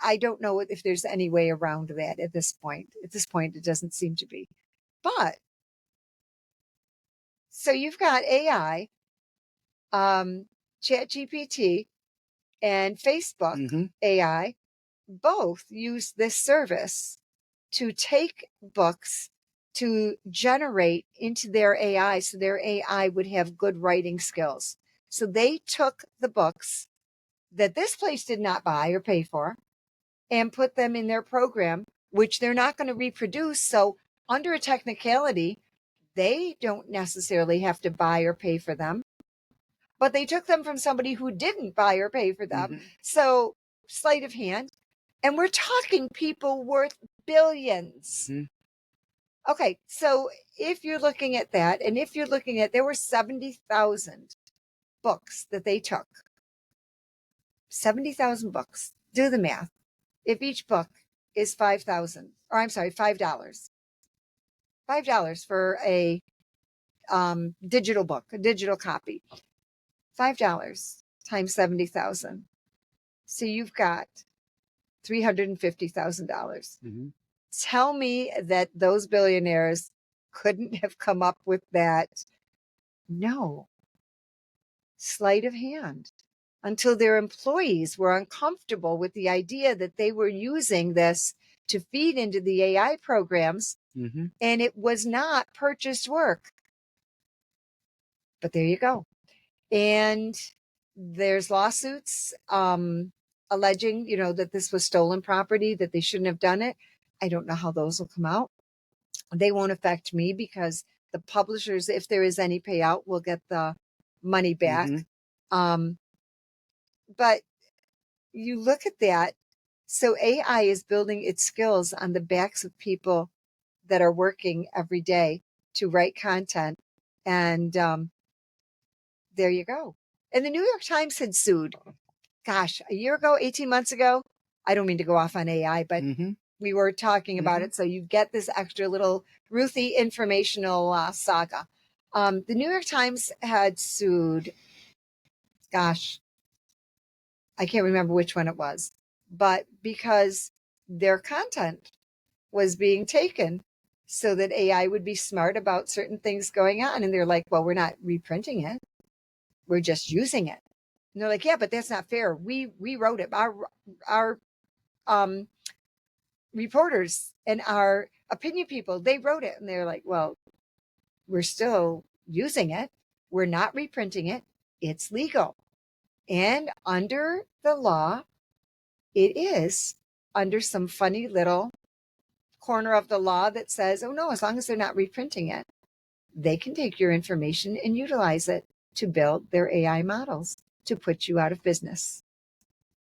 I don't know if there's any way around that at this point. At this point, it doesn't seem to be. But so you've got AI, ChatGPT, and Facebook Mm-hmm. AI both use this service to take books to generate into their AI so their AI would have good writing skills. So they took the books that this place did not buy or pay for and put them in their program, which they're not going to reproduce. So under a technicality, they don't necessarily have to buy or pay for them, but they took them from somebody who didn't buy or pay for them. Mm-hmm. So sleight of hand. And we're talking people worth billions. Mm-hmm. Okay, so if you're looking at that, and if you're looking at, there were 70,000 books that they took. 70,000 books. Do the math. If each book is 5,000, or I'm sorry, $5. $5 for a digital book, a digital copy. $5 times 70,000. So you've got $350,000. Mm-hmm. Tell me that those billionaires couldn't have come up with that. No. Sleight of hand. Until their employees were uncomfortable with the idea that they were using this to feed into the AI programs, Mm-hmm. and it was not purchased work. But there you go. And there's lawsuits alleging, that this was stolen property, that they shouldn't have done it. I don't know how those will come out. They won't affect me because the publishers, if there is any payout, will get the money back. Mm-hmm. But you look at that. So AI is building its skills on the backs of people that are working every day to write content. And there you go. And the New York Times had sued, gosh, a year ago, 18 months ago. I don't mean to go off on AI, but Mm-hmm. we were talking about Mm-hmm. it. So you get this extra little Ruthy informational saga. The New York Times had sued, gosh, I can't remember which one it was, but because their content was being taken so that AI would be smart about certain things going on. And they're like, well, we're not reprinting it. We're just using it. And they're like, yeah, but that's not fair. We wrote it. Our reporters and our opinion people, they wrote it. And they're like, well, we're still using it. We're not reprinting it. It's legal. And under the law, it is under some funny little corner of the law that says, oh no, as long as they're not reprinting it, they can take your information and utilize it to build their AI models to put you out of business.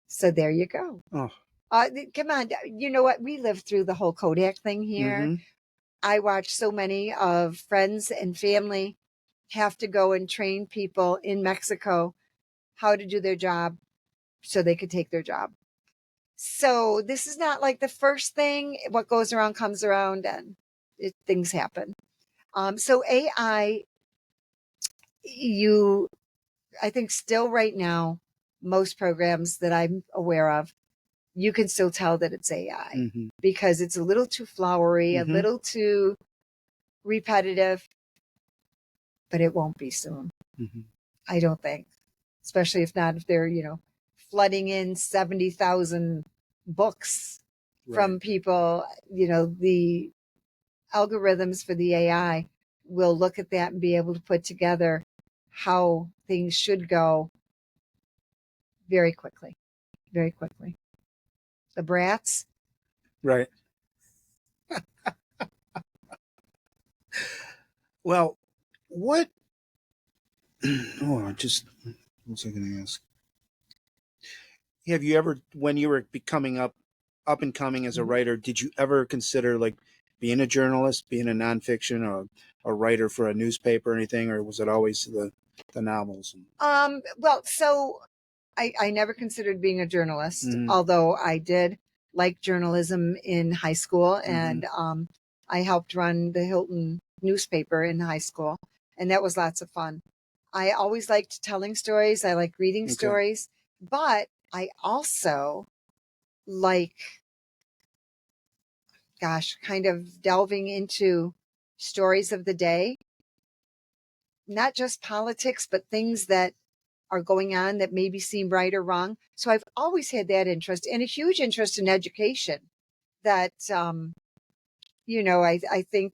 So there you go. Oh. Come on. You know what? We lived through the whole Kodak thing here. Mm-hmm. I watched so many of friends and family have to go and train people in Mexico how to do their job so they could take their job. So this is not like the first thing. What goes around comes around, and things happen. So AI, I think still right now, most programs that I'm aware of, you can still tell that it's AI Mm-hmm. because it's a little too flowery, Mm-hmm. a little too repetitive, but it won't be soon. Mm-hmm. I don't think, especially if they're, flooding in 70,000 books from people, the algorithms for the AI will look at that and be able to put together how things should go very quickly, very quickly. The brats. Right. Well, what? What was I going to ask? Have you ever, when you were becoming up and coming as a writer, did you ever consider like being a journalist, being a nonfiction, or a writer for a newspaper or anything, or was it always the novels? Well, so I never considered being a journalist, Mm-hmm. although I did like journalism in high school, and I helped run the Hilton newspaper in high school, and that was lots of fun. I always liked telling stories. I like reading stories, but I also like, kind of delving into stories of the day, not just politics, but things that are going on that maybe seem right or wrong. So I've always had that interest and a huge interest in education that, I think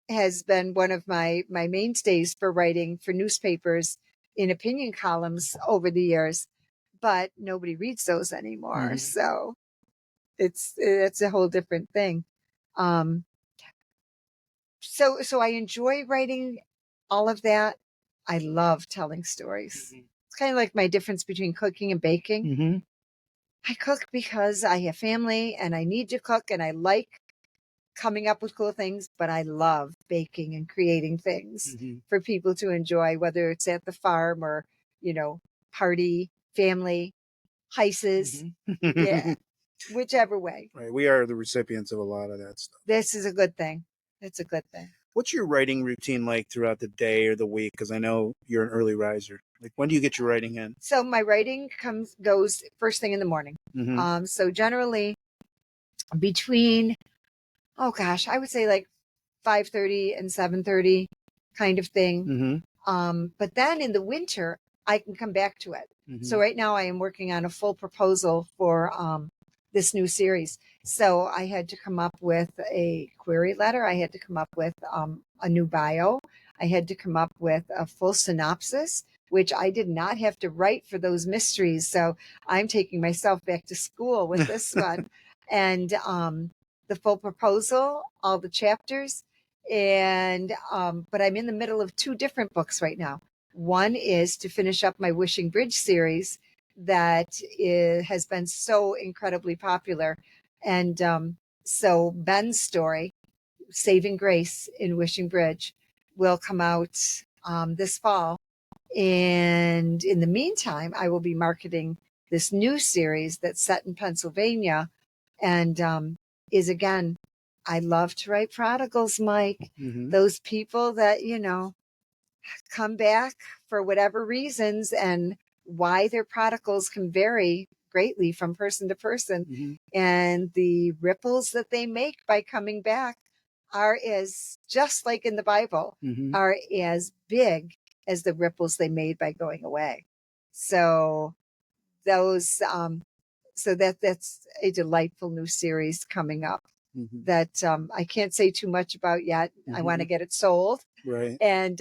has been one of my mainstays for writing for newspapers in opinion columns over the years, but nobody reads those anymore. Mm-hmm. So it's a whole different thing. So I enjoy writing all of that. I love telling stories. Mm-hmm. It's kind of like my difference between cooking and baking. Mm-hmm. I cook because I have family and I need to cook and I like coming up with cool things, but I love baking and creating things for people to enjoy, whether it's at the farm or, party, family, heises. Yeah, whichever way. Right. We are the recipients of a lot of that stuff. This is a good thing. It's a good thing. What's your writing routine like throughout the day or the week? Because I know you're an early riser. Like, when do you get your writing in? So my writing goes first thing in the morning. Mm-hmm. So generally between, I would say like 5:30 and 7:30 kind of thing. Mm-hmm. But then in the winter, I can come back to it. Mm-hmm. So right now I am working on a full proposal for this new series. So I had to come up with a query letter. I had to come up with a new bio. I had to come up with a full synopsis, which I did not have to write for those mysteries. So I'm taking myself back to school with this one. And the full proposal, all the chapters. And but I'm in the middle of two different books right now. One is to finish up my Wishing Bridge series that has been so incredibly popular. And so Ben's story, Saving Grace in Wishing Bridge, will come out this fall. And in the meantime, I will be marketing this new series that's set in Pennsylvania and is, again, I love to write prodigals, Mike. Mm-hmm. Those people that, come back for whatever reasons, and why their prodigals can vary greatly from person to person. Mm-hmm. And the ripples that they make by coming back are as, just like in the Bible, Mm-hmm. are as big as the ripples they made by going away. So those, so that's a delightful new series coming up Mm-hmm. that I can't say too much about yet. I want to get it sold, Right. and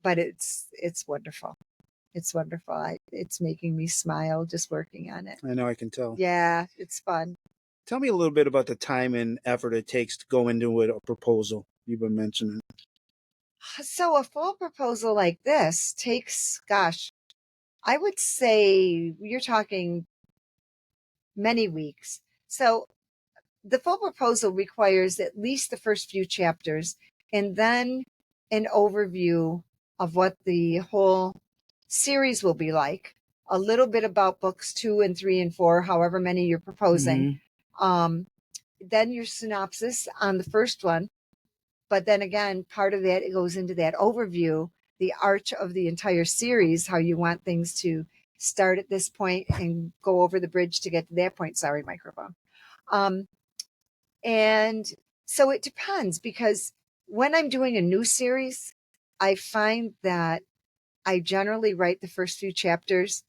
but it's wonderful. It's wonderful. It's making me smile just working on it. I know, I can tell. Yeah, it's fun. Tell me a little bit about the time and effort it takes to go into a proposal you've been mentioning. So a full proposal like this takes, gosh, I would say you're talking many weeks. So the full proposal requires at least the first few chapters and then an overview of what the whole series will be like, a little bit about books 2 and 3 and 4, however many you're proposing. Then your synopsis on the first one. But then again, part of that, it goes into that overview, the arch of the entire series, how you want things to start at this point and go over the bridge to get to that point. Sorry, microphone. Um, and so it depends, because when I'm doing a new series, I find that I generally write the first few chapters,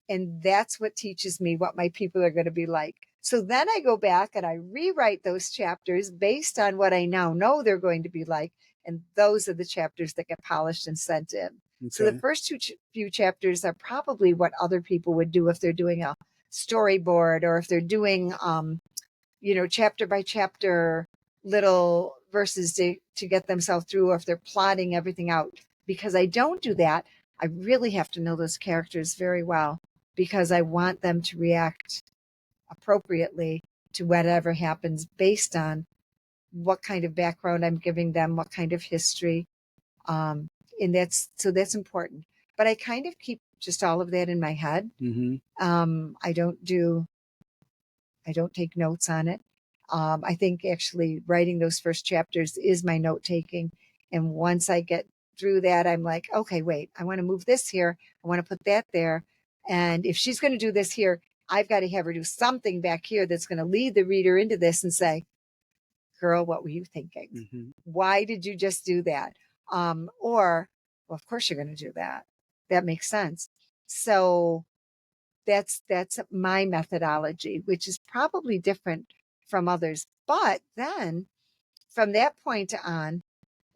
and that's what teaches me what my people are going to be like. So then I go back and I rewrite those chapters based on what I now know they're going to be like. And those are the chapters that get polished and sent in. Okay. So the first few chapters are probably what other people would do if they're doing a storyboard, or if they're doing, chapter by chapter little verses to get themselves through, or if they're plotting everything out. Because I don't do that, I really have to know those characters very well, because I want them to react appropriately to whatever happens based on what kind of background I'm giving them, what kind of history. And that's important. But I kind of keep just all of that in my head. Mm-hmm. I don't take notes on it. I think actually writing those first chapters is my note taking. And once I get through that, I'm like, okay, wait, I want to move this here. I want to put that there. And if she's going to do this here, I've got to have her do something back here that's going to lead the reader into this and say, girl, what were you thinking? Mm-hmm. Why did you just do that? Or, well, of course you're going to do that. That makes sense. So that's my methodology, which is probably different from others. But then from that point on,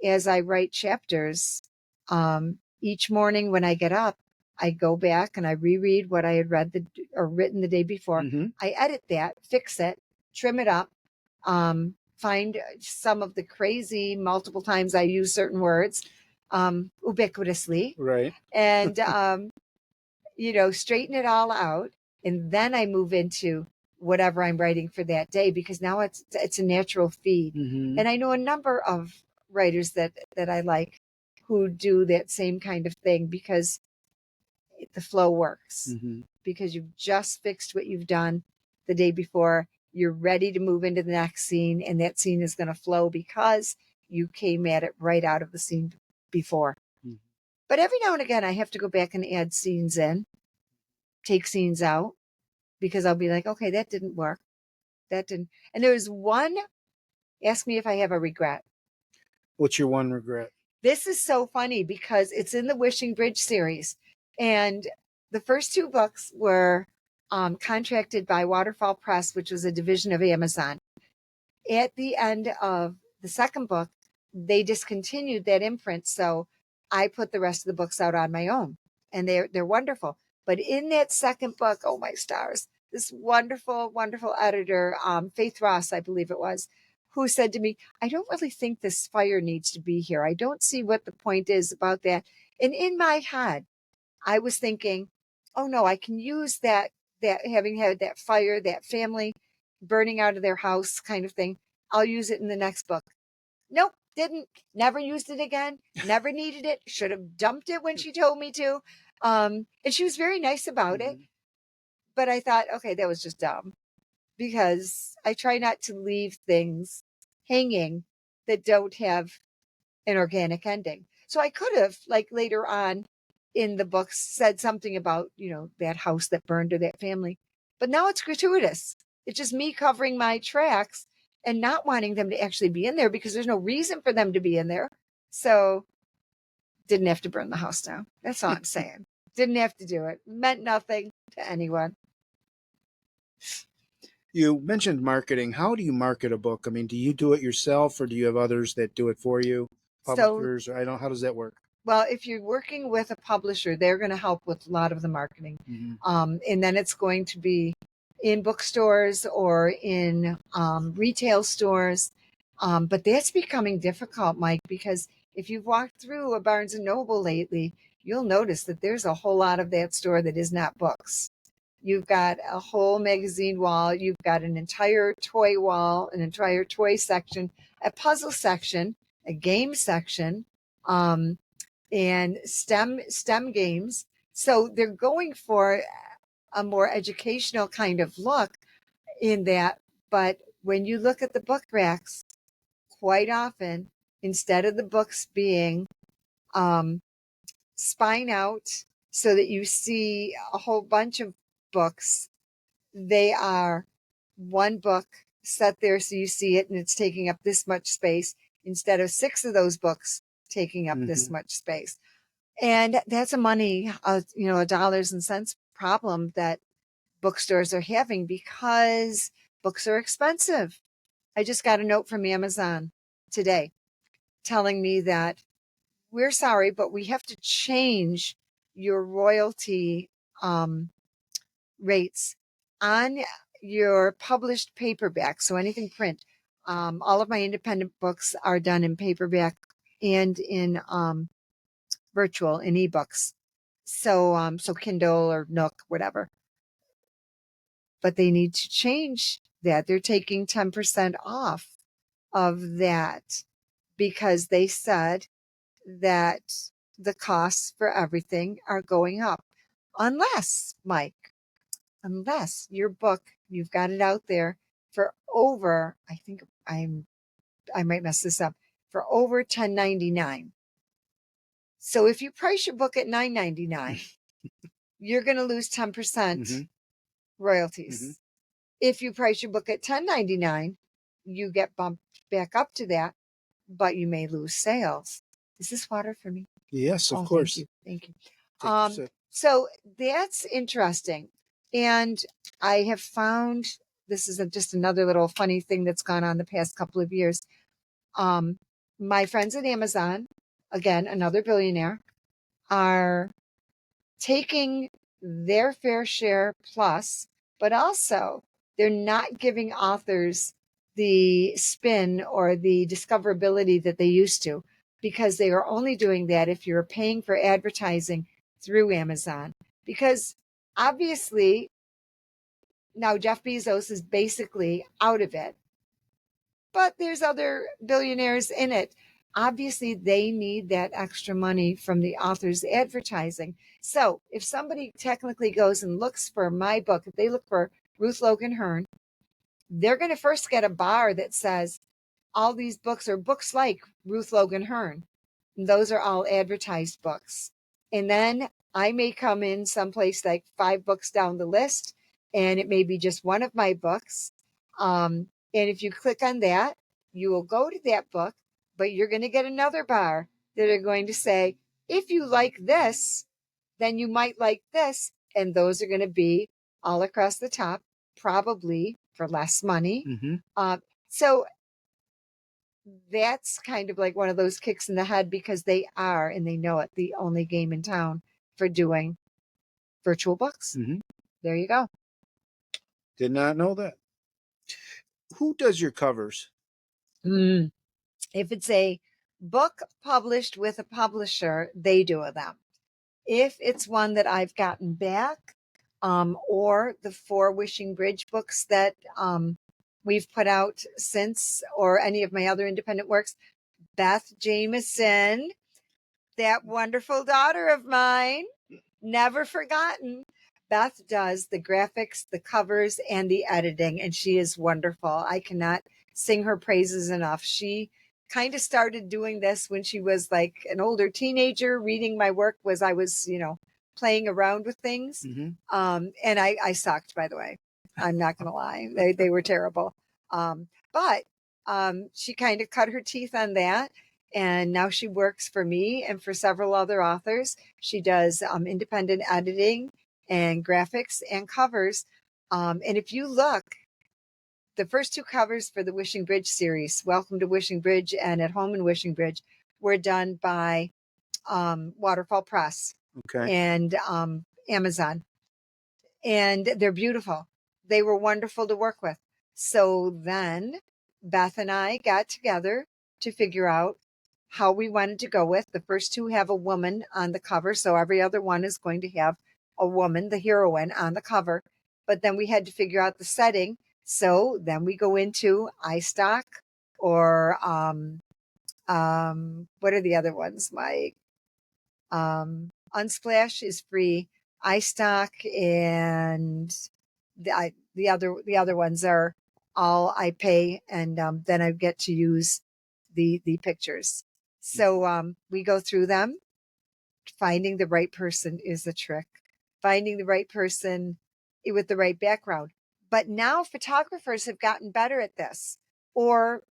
as I write chapters, each morning when I get up, I go back and I reread what I had written the day before. Mm-hmm. I edit that, fix it, trim it up, find some of the crazy multiple times I use certain words, ubiquitously, Right. and straighten it all out. And then I move into whatever I'm writing for that day, because now it's a natural feed. Mm-hmm. And I know a number of writers that I like who do that same kind of thing, because the flow works, Mm-hmm. because you've just fixed what you've done the day before. You're ready to move into the next scene, and that scene is going to flow because you came at it right out of the scene before. Mm-hmm. But every now and again, I have to go back and add scenes in, take scenes out, because I'll be like, okay, that didn't work. That didn't. And there was one, ask me if I have a regret. What's your one regret? This is so funny because it's in the Wishing Bridge series. And the first 2 books were contracted by Waterfall Press, which was a division of Amazon. At the end of the second book, they discontinued that imprint. So I put the rest of the books out on my own, and they're wonderful. But in that second book, oh my stars, this wonderful, wonderful editor, Faith Ross, I believe it was, who said to me, I don't really think this fire needs to be here. I don't see what the point is about that. And in my head, I was thinking, oh no, I can use that having had that fire, that family burning out of their house kind of thing. I'll use it in the next book. Nope, didn't. Never used it again. Never needed it. Should have dumped it when she told me to. And she was very nice about it. But I thought, okay, that was just dumb, because I try not to leave things hanging that don't have an organic ending. So I could have, like later on in the books, said something about, that house that burned or that family. But now it's gratuitous. It's just me covering my tracks and not wanting them to actually be in there because there's no reason for them to be in there. So didn't have to burn the house down. That's all I'm saying. Didn't have to do it. Meant nothing to anyone. You mentioned marketing. How do you market a book? I mean, do you do it yourself, or do you have others that do it for you, So, publishers? Or I don't. How does that work? well, if you're working with a publisher, they're going to help with a lot of the marketing. And then it's going to be in bookstores or in retail stores. But that's becoming difficult, Mike, because if you've walked through a Barnes and Noble lately, you'll notice that there's a whole lot of that store that is not books. You've got a whole magazine wall. You've got an entire toy wall, an entire toy section, a puzzle section, a game section, and STEM games. So they're going for a more educational kind of look in that. But when you look at the book racks, quite often, instead of the books being spine out so that you see a whole bunch of books, they are one book set there so you see it and it's taking up this much space instead of 6 of those books taking up this much space. And that's a money, a dollars and cents problem that bookstores are having because books are expensive. I just got a note from Amazon today telling me that we're sorry, but we have to change your royalty rates on your published paperback. So anything print. All of my independent books are done in paperback and in virtual, in ebooks. So Kindle or Nook, whatever. But they need to change that. They're taking 10% off of that because they said that the costs for everything are going up. Unless, Mike, unless your book, you've got it out there for over, I think I might mess this up, for over $10.99. So if you price your book at $9.99, you're going to lose 10% royalties. If you price your book at $10.99, you get bumped back up to that, but you may lose sales. Is this water for me? Yes, of course. Thank you. Take a sip. So that's interesting. And I have found, this is just another little funny thing that's gone on the past couple of years. My friends at Amazon, again, another billionaire, are taking their fair share plus, but also they're not giving authors the spin or the discoverability that they used to, because they are only doing that if you're paying for advertising through Amazon. Because obviously now Jeff Bezos is basically out of it, but there's other billionaires in it. Obviously, they need that extra money from the author's advertising. So if somebody technically goes and looks for my book, if they look for Ruth Logan Herne, they're going to first get a bar that says all these books are books like Ruth Logan Herne. And those are all advertised books. And then I may come in someplace like 5 books down the list, and it may be just one of my books. And if you click on that, you will go to that book, but you're going to get another bar that are going to say, if you like this, then you might like this. And those are going to be all across the top, probably for less money. So that's kind of like one of those kicks in the head, because they are, and they know it, the only game in town for doing virtual books. There you go. Did not know that. Who does your covers? If it's a book published with a publisher, they do them. If it's one that I've gotten back, or the 4 Wishing Bridge books that we've put out since, or any of my other independent works, Beth Jameson, that wonderful daughter of mine, never forgotten. Beth does the graphics, the covers, and the editing, and she is wonderful. I cannot sing her praises enough. She kind of started doing this when she was like an older teenager, reading my work as I was, playing around with things. And I sucked, by the way. I'm not going to lie. They were terrible. But she kind of cut her teeth on that. And now she works for me and for several other authors. She does independent editing and graphics and covers. And if you look, the first two covers for the Wishing Bridge series, Welcome to Wishing Bridge and At Home in Wishing Bridge, were done by Waterfall Press Okay. and Amazon. And they're beautiful. They were wonderful to work with. So then Beth and I got together to figure out how we wanted to go with. The first two have a woman on the cover. So every other one is going to have a woman, the heroine, on the cover. But then we had to figure out the setting. So then we go into iStock or what are the other ones, Mike? Unsplash is free. iStock and the other ones are all I pay, and then I get to use the pictures. So we go through them. Finding the right person is the trick. Finding the right person with the right background. But now photographers have gotten better at this, or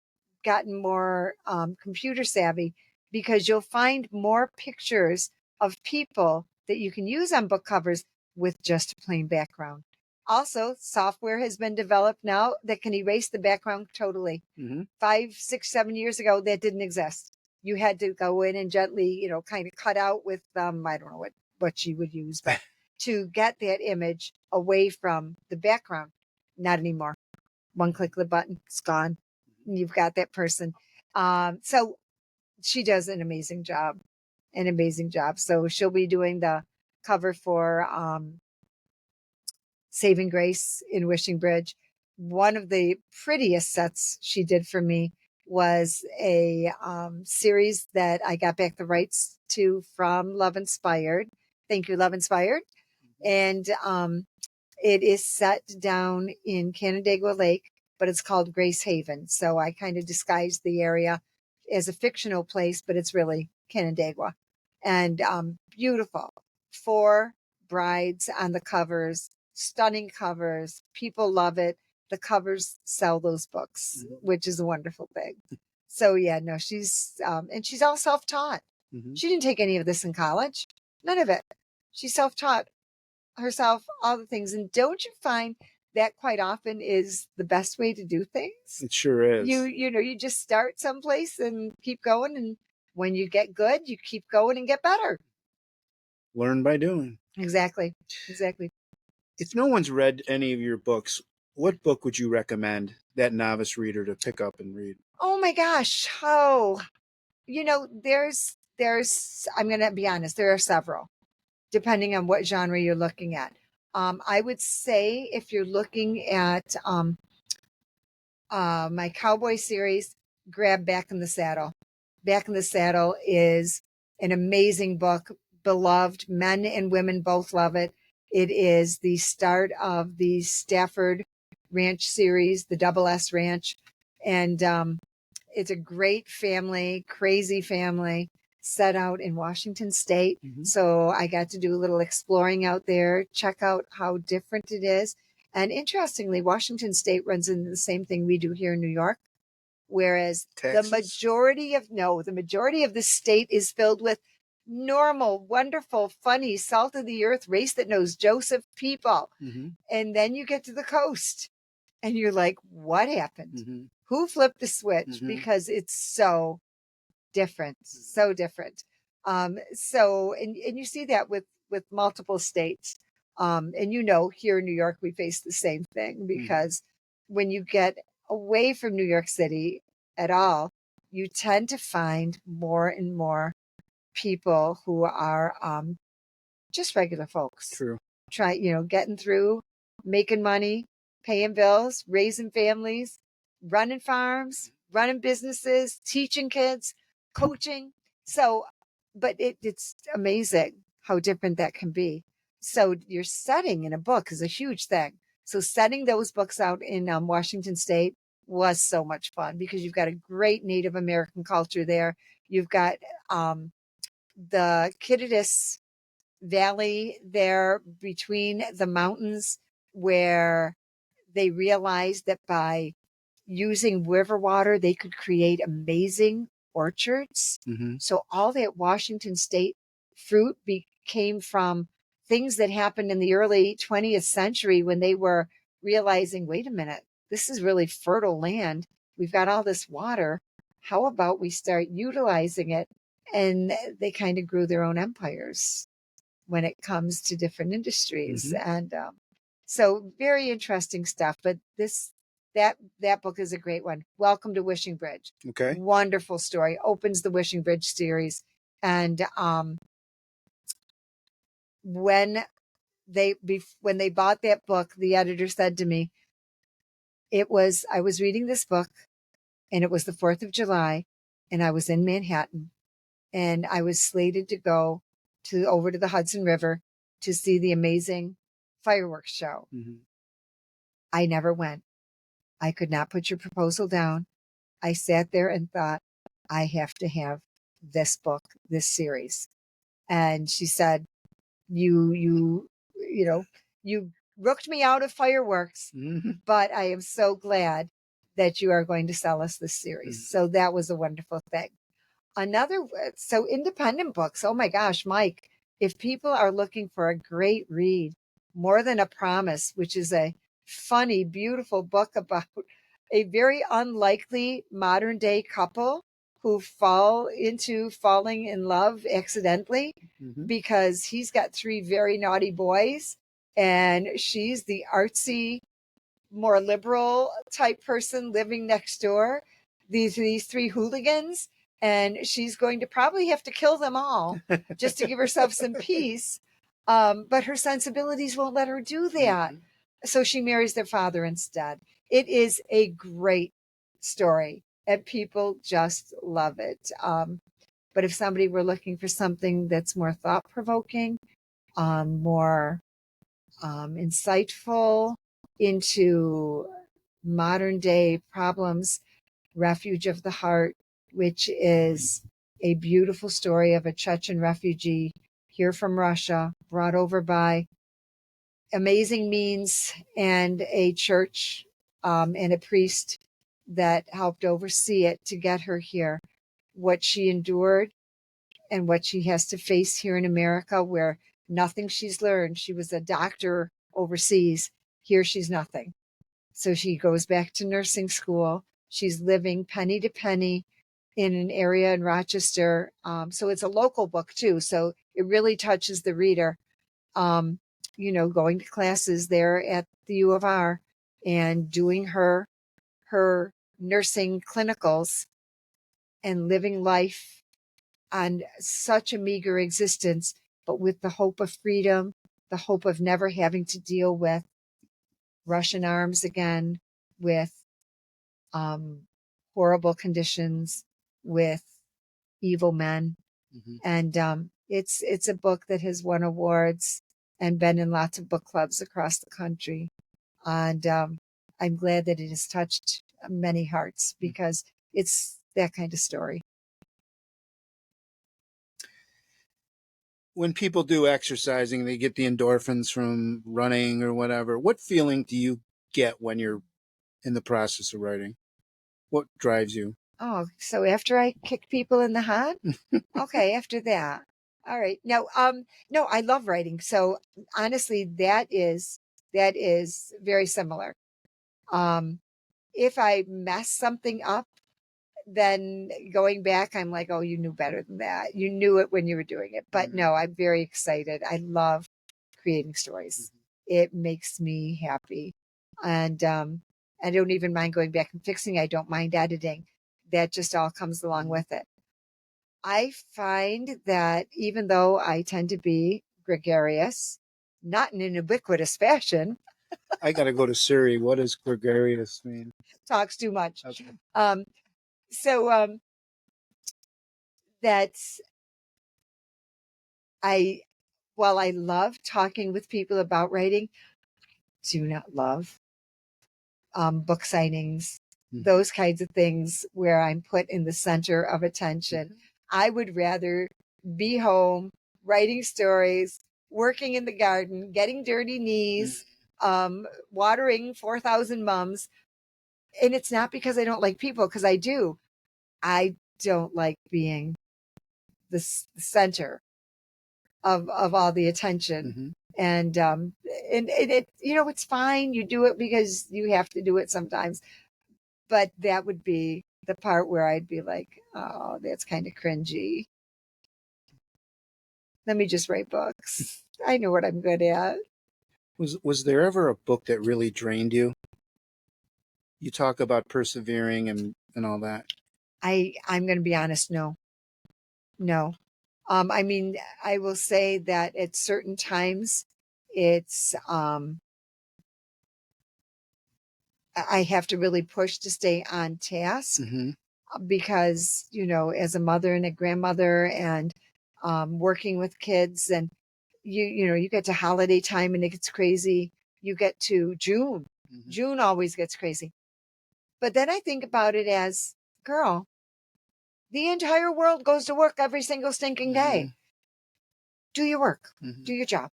gotten more computer savvy, because you'll find more pictures of people that you can use on book covers with just a plain background. Also, software has been developed now that can erase the background totally. 5, 6, 7 years ago, that didn't exist. You had to go in and gently, kind of cut out with, I don't know what you would use, but to get that image away from the background. Not anymore. One click of the button, it's gone. You've got that person. So she does an amazing job. So she'll be doing the cover for Saving Grace in Wishing Bridge. One of the prettiest sets she did for me was a series that I got back the rights to from Love Inspired. Thank you, Love Inspired. And it is set down in Canandaigua Lake, but it's called Grace Haven. So I kind of disguised the area as a fictional place, but it's really Canandaigua. And beautiful. 4 brides on the covers, stunning covers. People love it. The covers sell those books, which is a wonderful thing. So yeah, no, she's, and she's all self-taught. She didn't take any of this in college. None of it. She's self-taught herself, all the things. And don't you find that quite often is the best way to do things? It sure is. You just start someplace and keep going. And when you get good, you keep going and get better. Learn by doing. Exactly. If no one's read any of your books, what book would you recommend that novice reader to pick up and read? Oh my gosh. Oh, there's, I'm going to be honest, there are several, depending on what genre you're looking at. I would say if you're looking at my cowboy series, grab Back in the Saddle. Back in the Saddle is an amazing book, beloved. Men and women both love it. It is the start of the Stafford Ranch series, the Double S Ranch. And it's a great family, crazy family, set out in Washington State. So I got to do a little exploring out there, check out how different it is. And interestingly, Washington State runs into the same thing we do here in New York, whereas Texas? the majority of the state is filled with normal, wonderful, funny, salt of the earth, race that knows Joseph people. And then you get to the coast and you're like, what happened? Who flipped the switch? Because it's so different, so different. So you see that with multiple states. And here in New York, we face the same thing, because when you get away from New York City at all, you tend to find more and more people who are just regular folks. True. Getting through, making money, paying bills, raising families, running farms, running businesses, teaching kids, coaching. So, but it's amazing how different that can be. So your setting in a book is a huge thing. So setting those books out in Washington State was so much fun, because you've got a great Native American culture there. You've got the Kittitas Valley there between the mountains, where they realized that by using river water, they could create amazing orchards. Mm-hmm. So all that Washington State fruit came from things that happened in the early 20th century when they were realizing, wait a minute, this is really fertile land. We've got all this water. How about we start utilizing it? And they kind of grew their own empires when it comes to different industries. Mm-hmm. And so very interesting stuff. But that book is a great one. Welcome to Wishing Bridge. Okay. Wonderful story. Opens the Wishing Bridge series. And when they bought that book, the editor said to me, I was reading this book, and it was the 4th of July, and I was in Manhattan, and I was slated to go over to the Hudson River to see the amazing fireworks show. Mm-hmm. I never went. I could not put your proposal down. I sat there and thought, I have to have this book, this series. And she said, you rooked me out of fireworks, Mm-hmm. but I am so glad that you are going to sell us this series. Mm-hmm. So that was a wonderful thing. So independent books. Oh my gosh, Mike, if people are looking for a great read, More Than a Promise, which is a funny, beautiful book about a very unlikely modern day couple who falling in love accidentally Mm-hmm. because he's got 3 very naughty boys and she's the artsy, more liberal type person living next door. These 3 hooligans, and she's going to probably have to kill them all just to give herself some peace. But her sensibilities won't let her do that. Mm-hmm. So she marries their father instead. It is a great story, and people just love it. But if somebody were looking for something that's more thought provoking, more insightful into modern day problems, Refuge of the Heart, which is a beautiful story of a Chechen refugee here from Russia, brought over by amazing means and a church and a priest that helped oversee it to get her here. What she endured and what she has to face here in America, where nothing she's learned. She was a doctor overseas. Here she's nothing. So she goes back to nursing school. She's living penny to penny in an area in Rochester. So it's a local book too. So it really touches the reader. Going to classes there at the U of R and doing her nursing clinicals and living life on such a meager existence, but with the hope of freedom, the hope of never having to deal with Russian arms again, with horrible conditions, with evil men. Mm-hmm. And it's a book that has won awards and been in lots of book clubs across the country. And I'm glad that it has touched many hearts because it's that kind of story. When people do exercising, they get the endorphins from running or whatever. What feeling do you get when you're in the process of writing? What drives you? Oh, so after I kick people in the head? Okay, after that. All right. No, I love writing. So honestly, that is very similar. If I mess something up, then going back, I'm like, oh, you knew better than that. You knew it when you were doing it. But no, I'm very excited. I love creating stories. It makes me happy. And I don't even mind going back and fixing. I don't mind editing. That just all comes along with it. I find that even though I tend to be gregarious, not in an ubiquitous fashion, I got to go to Siri. What does gregarious mean? talks too much. Okay. So that's while I love talking with people about writing, do not love book signings, those kinds of things where I'm put in the center of attention. I would rather be home, writing stories, working in the garden, getting dirty knees, watering 4,000 mums. And it's not because I don't like people, because I do. I don't like being the center of all the attention. Mhm. And it, it's fine. You do it because you have to do it sometimes. But that would be the part where I'd be like, oh, that's kind of cringy. Let me just write books. I know what I'm good at. Was there ever a book that really drained you? You talk about persevering and all that. I'm going to be honest. No. I mean, I will say that at certain times it's, I have to really push to stay on task Mm-hmm. because, as a mother and a grandmother and working with kids, and you get to holiday time and it gets crazy. You get to June. Mm-hmm. June always gets crazy. But then I think about it as, girl, the entire world goes to work every single stinking day. Do your work, Mm-hmm. do your job.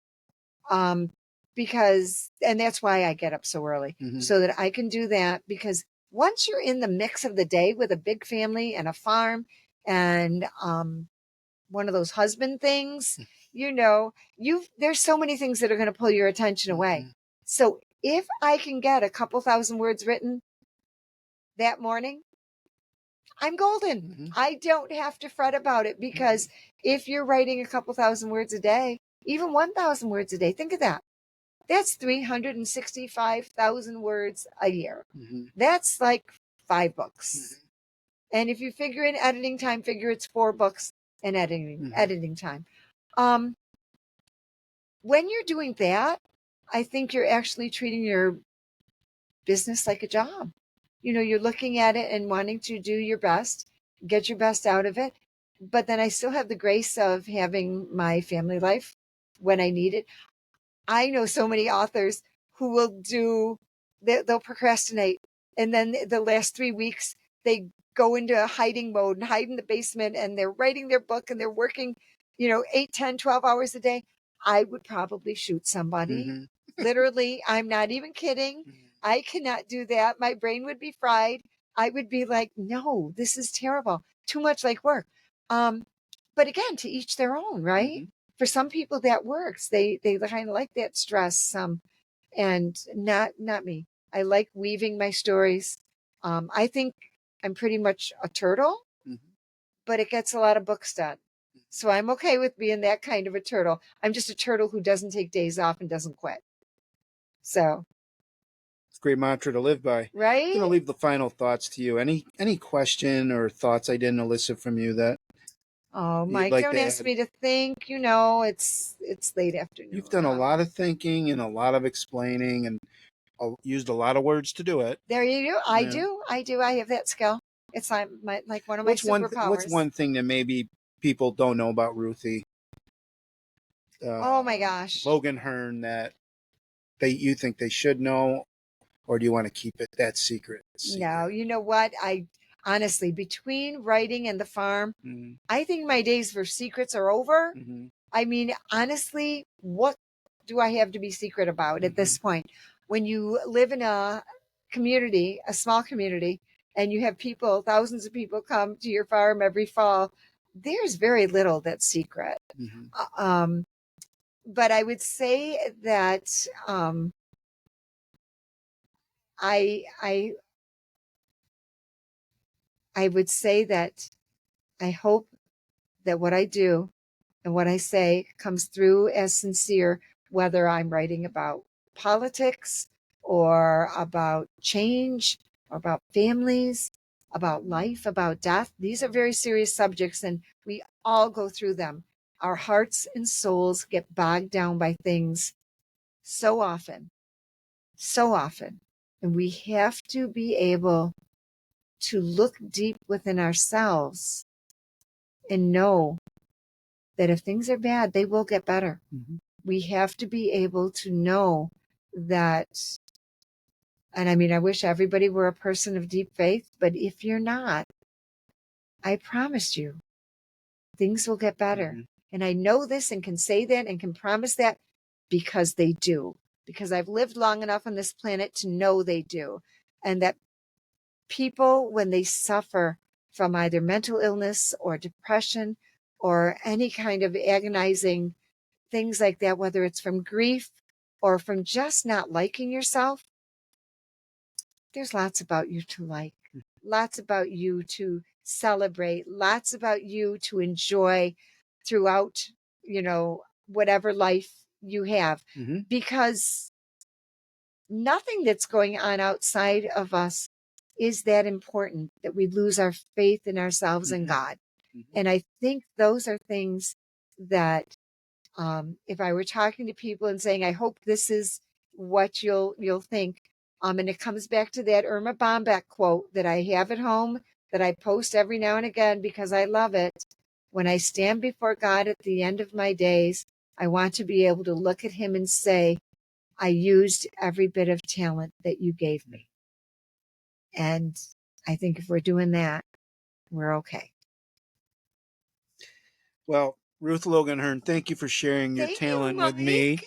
Because, and that's why I get up so early, Mm-hmm. so that I can do that. Because once you're in the mix of the day with a big family and a farm and one of those husband things, there's so many things that are going to pull your attention away. Mm-hmm. So if I can get a couple thousand words written that morning, I'm golden. Mm-hmm. I don't have to fret about it, because if you're writing a couple thousand words a day, even 1,000 words a day, think of that. That's 365,000 words a year. Mm-hmm. That's like 5 books. Mm-hmm. And if you figure in editing time, figure it's 4 books in editing time. When you're doing that, I think you're actually treating your business like a job. You're looking at it and wanting to do your best, get your best out of it. But then I still have the grace of having my family life when I need it. I know so many authors who they'll procrastinate. And then the last 3 weeks, they go into a hiding mode and hide in the basement, and they're writing their book and they're working, 8, 10, 12 hours a day. I would probably shoot somebody. Mm-hmm. Literally, I'm not even kidding. I cannot do that. My brain would be fried. I would be like, no, this is terrible. Too much like work. But again, to each their own, right? Mm-hmm. For some people that works. They kind of like that stress. And not me. I like weaving my stories. I think I'm pretty much a turtle, Mm-hmm. but it gets a lot of books done. So I'm okay with being that kind of a turtle. I'm just a turtle who doesn't take days off and doesn't quit. So, It's a great mantra to live by. I'm right? going to leave the final thoughts to you. Any question or thoughts I didn't elicit from you that Oh, you'd Mike, like don't to ask add? me to think. It's late afternoon. You've done a lot of thinking and a lot of explaining and used a lot of words to do it. There you go. I Yeah. do. I have that skill. It's like one of my What's superpowers. one thing that maybe people don't know about Ruthy? Oh my gosh. Logan Herne that you think they should know, or do you want to keep it that secret? No, you know what? I honestly, between writing and the farm, Mm-hmm. I think my days for secrets are over. Mm-hmm. I mean, honestly, what do I have to be secret about at this point? When you live in a community, a small community, and you have people, thousands of people come to your farm every fall, there's very little that's secret. Mm-hmm. But I would say that I would say that I hope that what I do and what I say comes through as sincere, whether I'm writing about politics or about change or about families, about life, about death. These are very serious subjects, and we all go through them. Our hearts and souls get bogged down by things so often, so often. And we have to be able to look deep within ourselves and know that if things are bad, they will get better. Mm-hmm. We have to be able to know that. And I mean, I wish everybody were a person of deep faith, but if you're not, I promise you, things will get better. Mm-hmm. And I know this and can say that and can promise that because they do. because I've lived long enough on this planet to know they do. And that people, when they suffer from either mental illness or depression or any kind of agonizing things like that, whether it's from grief or from just not liking yourself, there's lots about you to like, lots about you to celebrate, lots about you to enjoy throughout, whatever life you have, because nothing that's going on outside of us is that important that we lose our faith in ourselves and God. And I think those are things that, if I were talking to people and saying, I hope this is what you'll think, and it comes back to that Irma Bombeck quote that I have at home, that I post every now and again because I love it. When I stand before God at the end of my days, I want to be able to look at him and say, I used every bit of talent that you gave me. And I think if we're doing that, we're okay. Well, Ruth Logan Herne, thank you for sharing your talent with me.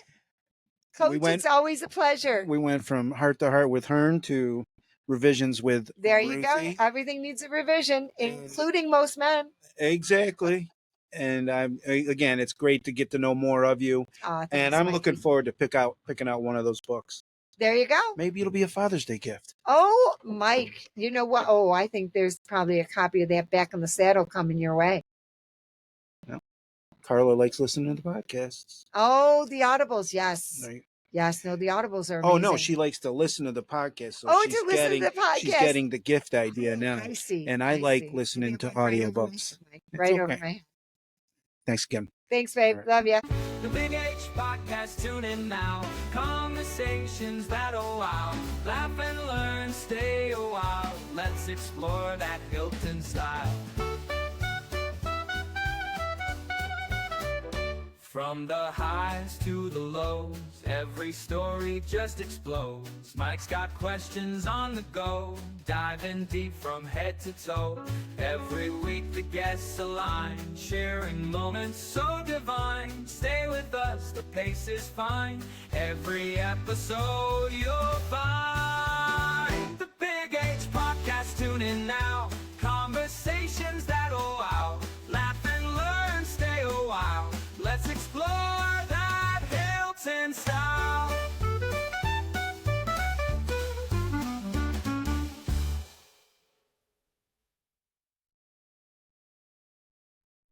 Coach, it's always a pleasure. We went from heart to heart with Herne to revisions with There Ruthy. you go. Everything needs a revision, including most men. Exactly. And again, it's great to get to know more of you. And I'm looking forward to picking out one of those books. There you go. Maybe it'll be a Father's Day gift. Oh, Mike, you know what? Oh, I think there's probably a copy of that Back in the Saddle coming your way. Carla likes listening to the podcasts. Oh, the Audibles, yes. Right. Yes, no, the Audibles are amazing. Oh, no, she likes to listen to the podcast. So to listen to the podcast. She's getting the gift idea now. I see. And I like listening to audiobooks. Right over my head. Thanks again. Thanks, babe. Right. Love ya. The Big H Podcast, tune in now. Conversations that'll wow. Laugh and learn, stay a while. Let's explore that Hilton style. From the highs to the lows, every story just explodes. Mike's got questions on the go, diving deep from head to toe. Every week the guests align, sharing moments so divine. Stay with us, the pace is fine. Every episode you'll find